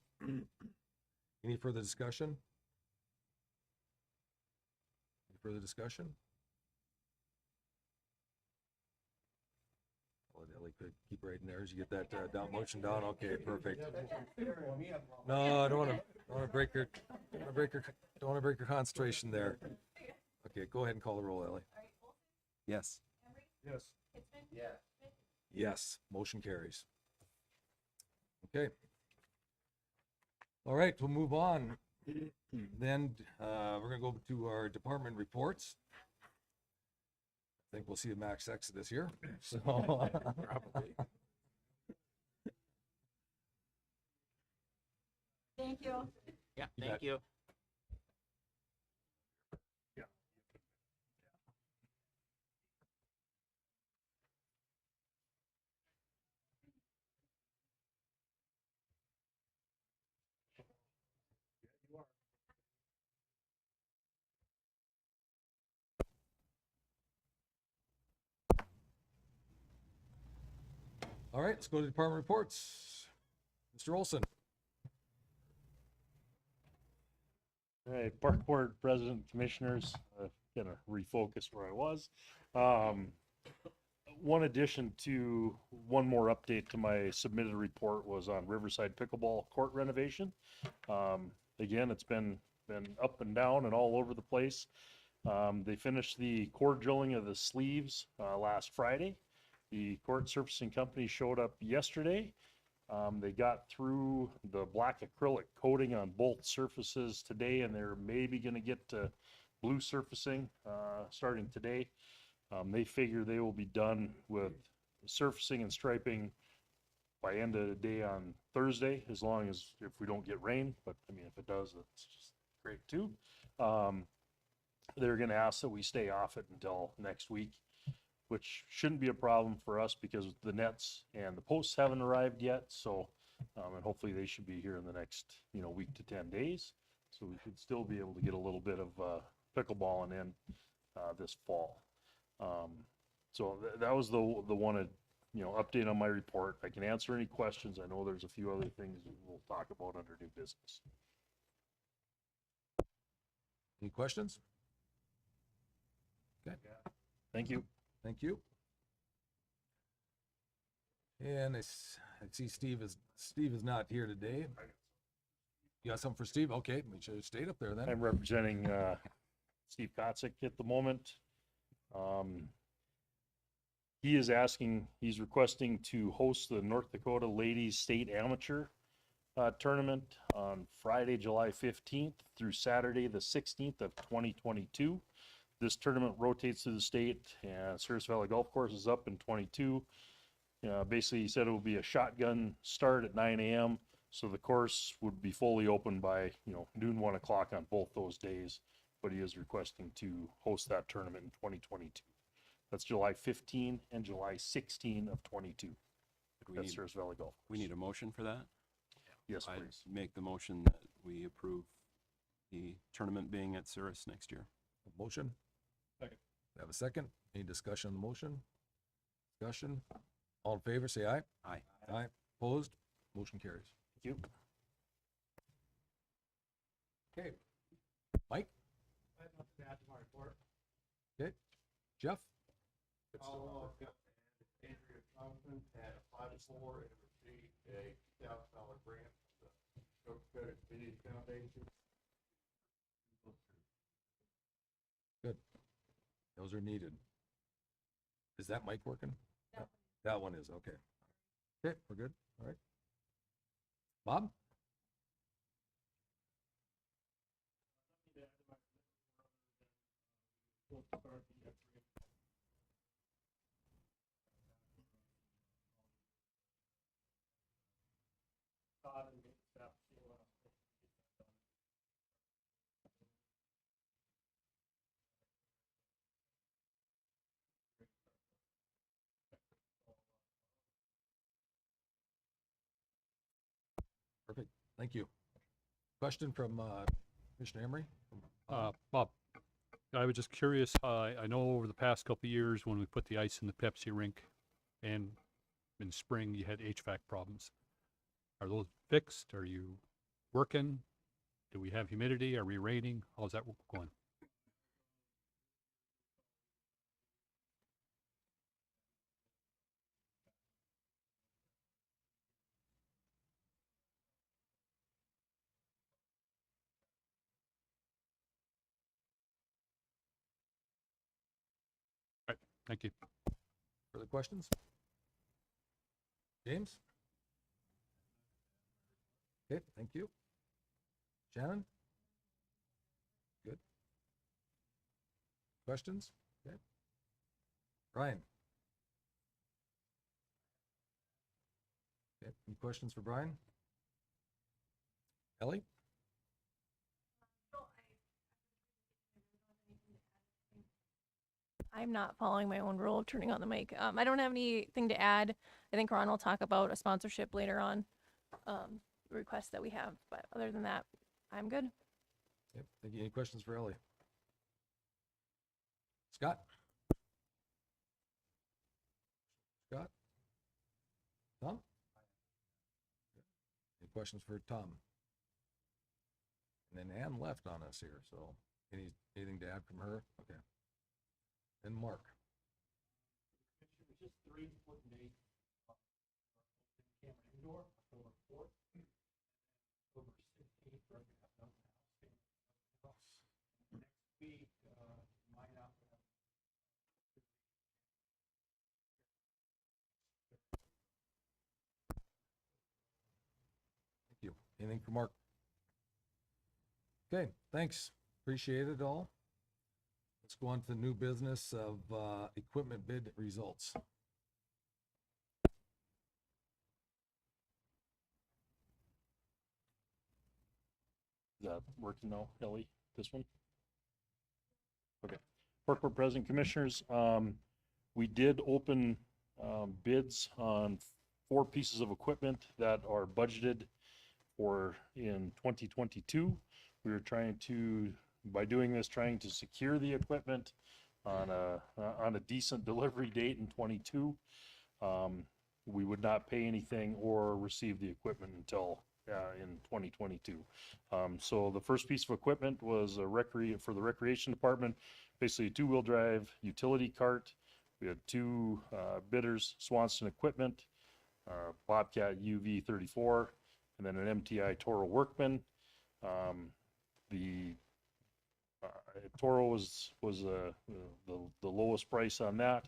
Any further discussion? Any further discussion? I'll let Ellie keep writing there as you get that down motion down. Okay, perfect. No, I don't want to break your, don't want to break your concentration there. Okay, go ahead and call the roll, Ellie. Yes. Yes. Yes, motion carries. Okay. All right, we'll move on. Then we're gonna go to our department reports. I think we'll see a max exodus here. So probably. Thank you. Yeah, You thank bet. you. All right, let's go to department reports. Mr. Olson. All right, Park Board President, Commissioners, gonna refocus where I was. One addition to, one more update to my submitted report was on Riverside Pickleball Court renovation. Again, it's been up and down and all over the place. They finished the core drilling of the sleeves last Friday. The court surfacing company showed up yesterday. They got through the black acrylic coating on both surfaces today, and they're maybe going to get to blue surfacing starting today. They figure they will be done with surfacing and striping by end of the day on Thursday, as long as if we don't get rain. But I mean, if it does, that's just great too. They're going to ask that we stay off it until next week, which shouldn't be a problem for us because the nets and the posts haven't arrived yet. So, and hopefully they should be here in the next, week to 10 days. So we should still be able to get a little bit of pickleballing in this fall. So that was the one, update on my report. I can answer any questions. I know there's a few other things we'll talk about under new business. Any questions? Okay. Thank you. Thank you. And I see Steve is not here today. You got something for Steve? Okay, we should have stayed up there then. I'm representing Steve Kotzik at the moment. He is he's requesting to host the North Dakota Ladies State Amateur Tournament on Friday, July 15th through Saturday, the 16th of 2022. This tournament rotates through the state, and Cirrus Valley Golf Course is up in 22. Basically, he said it will be a shotgun start at 9 a.m. So the course would be fully open by, noon, 1 o'clock on both those days. But he is requesting to host that tournament in 2022. That's July 15 and July 16 of 22. That's Cirrus Valley Golf Course. We need a motion for that? Yes, I please. make the motion that we approve the tournament being at Cirrus next year. Motion? Second. Have a second? Any discussion on the motion? Discussion? All in favor, say aye. Aye. Aye. Opposed? Motion carries. Thank you. Okay. Mike? I have nothing to add to my report. Okay. Jeff? I'll Andrea Johnson had applied for and received a $2,000 grant from the North Dakota Community Foundation. Good. Those are needed. Is that mic working? That one is, okay. Okay, we're good. All right. Bob? Perfect. Thank you. Question from Commissioner Emery? Bob, I was just curious, I know over the past couple of years when we put the ice in the Pepsi rink and in spring you had HVAC problems. Are those fixed? Are you working? Do we have humidity? Are we raining? How's that going? All right, thank you. Further questions? James? Okay, thank you. Shannon? Good. Questions? Okay. Brian? Okay, any questions for Brian? Ellie? I'm not following my own rule of turning on the mic. I don't have anything to add. I think Ron will talk about a sponsorship later on, requests that we have. But other than that, I'm good. Yep, thank you. Any questions for Ellie? Scott? Scott? Tom? Any questions for Tom? And then Ann left on us here, so anything to add from her? Okay. And Mark? It's just 3 foot and 8 camera indoor, October 4th. October 16th, we're going to have nothing else. Next week, Minot will have. Thank you. Anything for Mark? Okay, thanks. Appreciate it all. Let's go on to the new business of equipment bid results. Is that working now, Ellie? This one? Okay. Corporate President Commissioners, we did open bids on 4 pieces of equipment that are budgeted for in 2022. We were trying to, by doing this, trying to secure the equipment on a decent delivery date in 22. We would not pay anything or receive the equipment until in 2022. So the first piece of equipment was for the recreation department, basically a 2-wheel drive utility cart. We had 2 bidders, Swanson Equipment, Bobcat UV 34, and then an MTI Toro Workman. The Toro was the lowest price on that,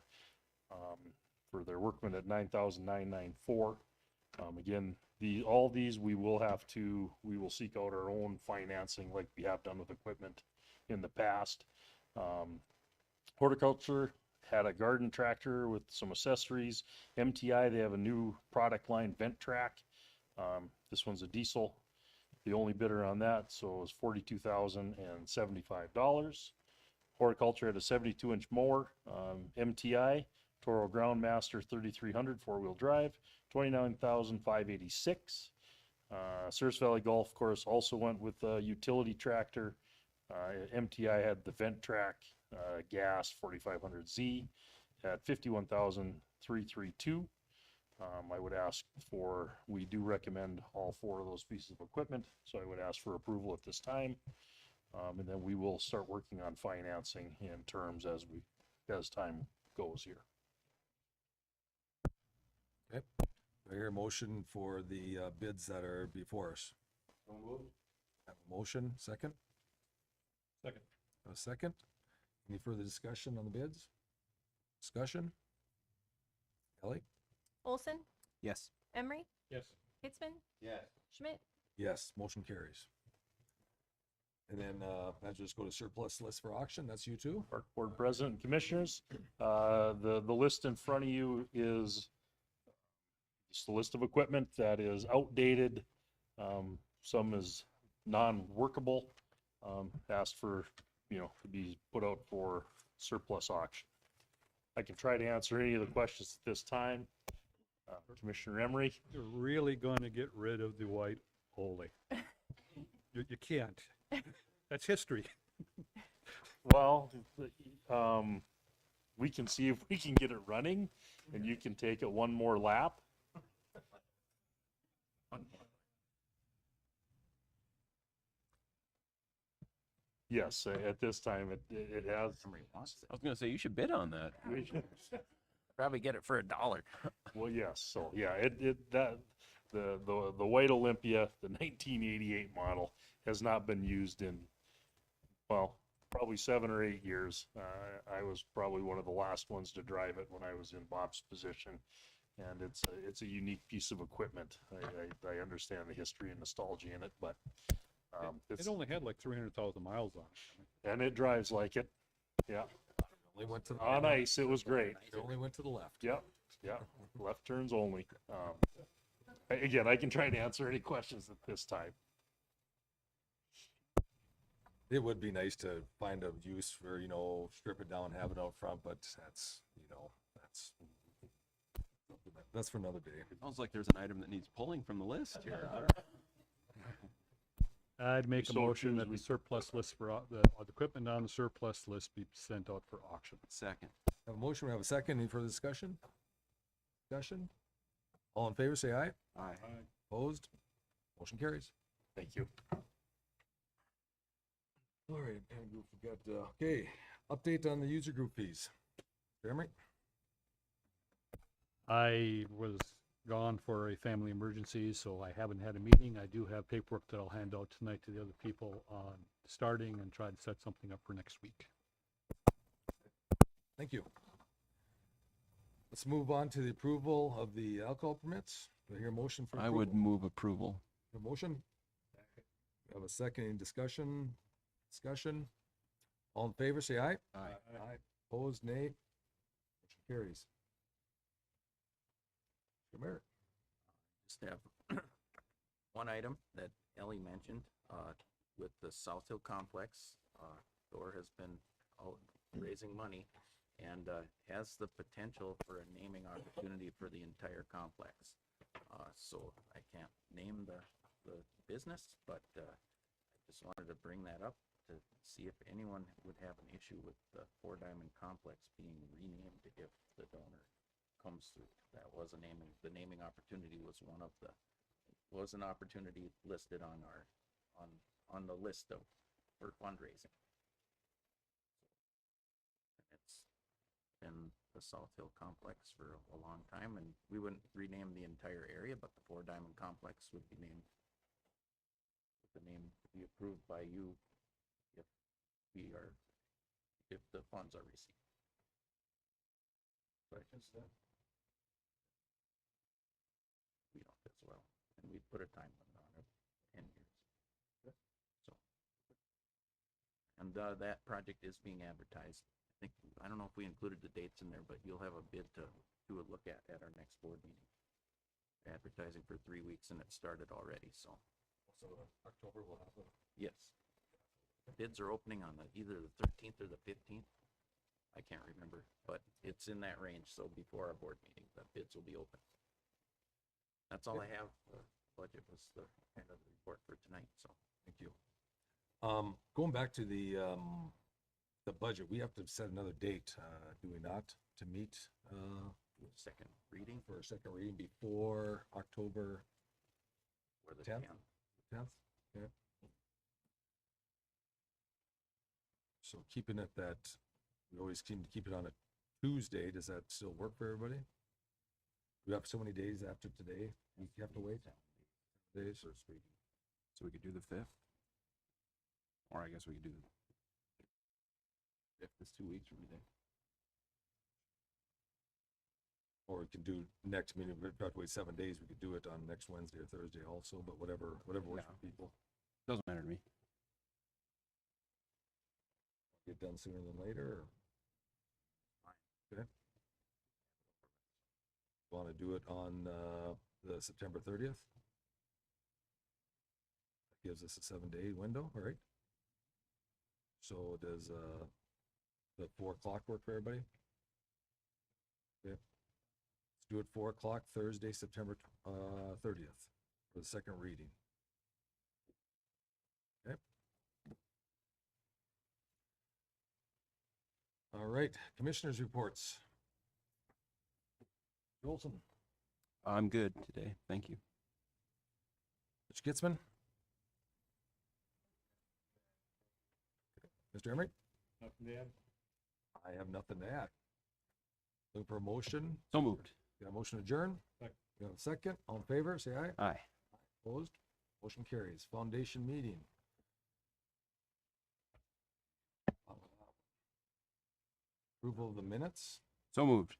for their workman at 9,994. Again, all these we will seek out our own financing like we have done with equipment in the past. Horticulture had a garden tractor with some accessories. MTI, they have a new product line, Vent Track. This one's a diesel. The only bidder on that, so it was $42,075. Horticulture had a 72-inch mower, MTI, Toro Groundmaster 3300 four-wheel drive, $29,586. Surf Valley Golf Course also went with a utility tractor. MTI had the Vent Track gas 4500Z at $51,332. I would ask we do recommend all four of those pieces of equipment, so I would ask for approval at this time. And then we will start working on financing in terms as time goes here. Okay. Do I hear a motion for the bids that are before us? Have a motion, second? Second. A second. Any further discussion on the bids? Discussion? Ellie? Olson, Yes. Emery, Yes. Hitzman, Yes. Schmidt. Yes, motion carries. And then, I'll just go to surplus list for auction. That's you too? Park Board President and Commissioners, the list in front of you is just a list of equipment that is outdated. Some is non-workable, asked for, to be put out for surplus auction. I can try to answer any of the questions at this time. Commissioner Emery? You're really going to get rid of the white Ole. You can't. That's history. Well, we can see if we can get it running, and you can take it one more lap. Yes, at this time, it has. Somebody wants it. I was gonna say, you should bid on that. Probably get it for $1. Well, yes, so yeah, the white Olympia, the 1988 model, has not been used in, well, probably 7 or 8 years. I was probably one of the last ones to drive it when I was in Bob's position, and it's a unique piece of equipment. I understand the history and nostalgia in it, but It only had like 300,000 miles on it. and it drives like it. Yeah, Only went to the on ice, it was great. It only went to the left. Yep, left turns only. Again, I can try to answer any questions at this time. It would be nice to find a use for, strip it down, have it out front, but that's for another day. Sounds like there's an item that needs pulling from the list here. I'd make a So motion choose that the we- surplus list the equipment on the surplus list be sent out for auction. Second. Have a motion, we have a second. Any further discussion? Discussion? All in favor, say aye. Aye. Opposed? Motion carries. Thank you. All right, and we got, okay, update on the user group fees. Jeremy? I was gone for a family emergency, so I haven't had a meeting. I do have paperwork that I'll hand out tonight to the other people on starting and try to set something up for next week. Thank you. Let's move on to the approval of the alcohol permits. Do I hear a motion for I approval? would move approval. A motion? We have a second. Any discussion? Discussion? All in favor, say aye. Aye. Aye. Opposed, nay. Motion carries. Mr. Merritt. Just have one item that Ellie mentioned, with the South Hill Complex. Thor has been out raising money and has the potential for a naming opportunity for the entire complex. So I can't name the business, but I just wanted to bring that up to see if anyone would have an issue with the Four Diamond Complex being renamed if the donor comes through. That was the naming opportunity was an opportunity listed on the list for fundraising. It's been the South Hill Complex for a long time, and we wouldn't rename the entire area, but the Four Diamond Complex would be named the name be approved by you if if the funds are received. Questions then? We don't as well, and we put a time limit on it, 10 years. So, and that project is being advertised. I don't know if we included the dates in there, but you'll have a bid to do a look at our next board meeting. Advertising for 3 weeks, and it started already, so. So October will have a. Yes. Bids are opening on either the 13th or the 15th. I can't remember, but it's in that range, so before our board meeting, the bids will be open. That's all I have. The budget was the end of the report for tonight, so. Thank you. Going back to the budget, we have to set another date, do we not, to meet, Second reading for a second reading before October for the 10th? 10th. 10th? Okay. So keeping it that, we always seem to keep it on a Tuesday, does that still work for everybody? We have so many days after today, we have to wait? Days? First reading. So we could do the 5th? Or I guess we could do If it's 2 weeks from today. Or we can do next meeting, we've got to wait 7 days, we could do it on next Wednesday or Thursday also, but whatever works for people. Doesn't matter to me. Get done sooner than later, or? Okay. Want to do it on, the September 30th? That gives us a 7-day window, all right? So does, the 4 o'clock work for everybody? Okay. Let's do it 4 o'clock Thursday, September 30th for the second reading. Okay. All right, commissioners' reports. Olson, I'm good today. Thank you. Mr. Gitzman? Mr. Emery? Nothing to add. I have nothing to add. Looking for a motion. So moved. Got a motion to adjourn? Second. Got a second? All in favor, say aye. Aye. Opposed? Motion carries. Foundation meeting. Approval of the minutes. So moved.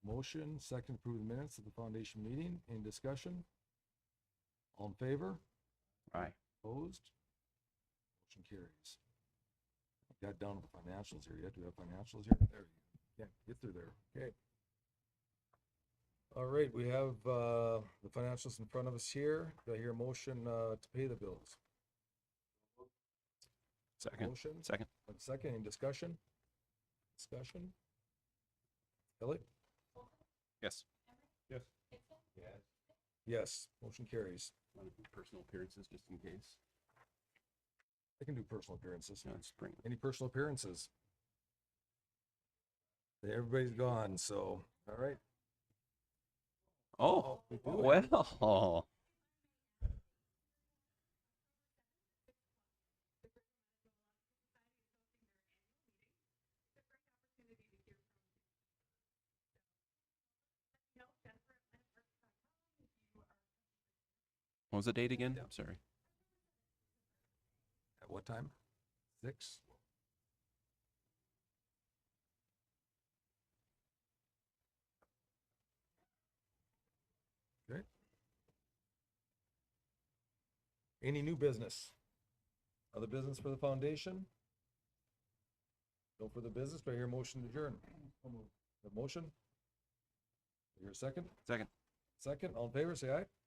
Motion, second, approve the minutes of the foundation meeting. Any discussion? All in favor? Aye. Opposed? Motion carries. Got down to the financials here yet. Do we have financials here? There you go. Yeah, get through there. Okay. All right, we have the financials in front of us here. Do I hear a motion to pay the bills? Second. Motion? Second. A second, any discussion? Discussion? Elliot? Yes. Yes. Yes, motion carries. Want to do personal appearances just in case? I can do personal appearances. No, spring. Any personal appearances? Everybody's gone, so, all right. Oh, we do it. well. What was the date again? I'm sorry. At what time? 6? Okay. Any new business? Other business for the foundation? No further business. Do I hear a motion to adjourn? The motion? Do I hear a second? Second. Second, all in favor, say aye.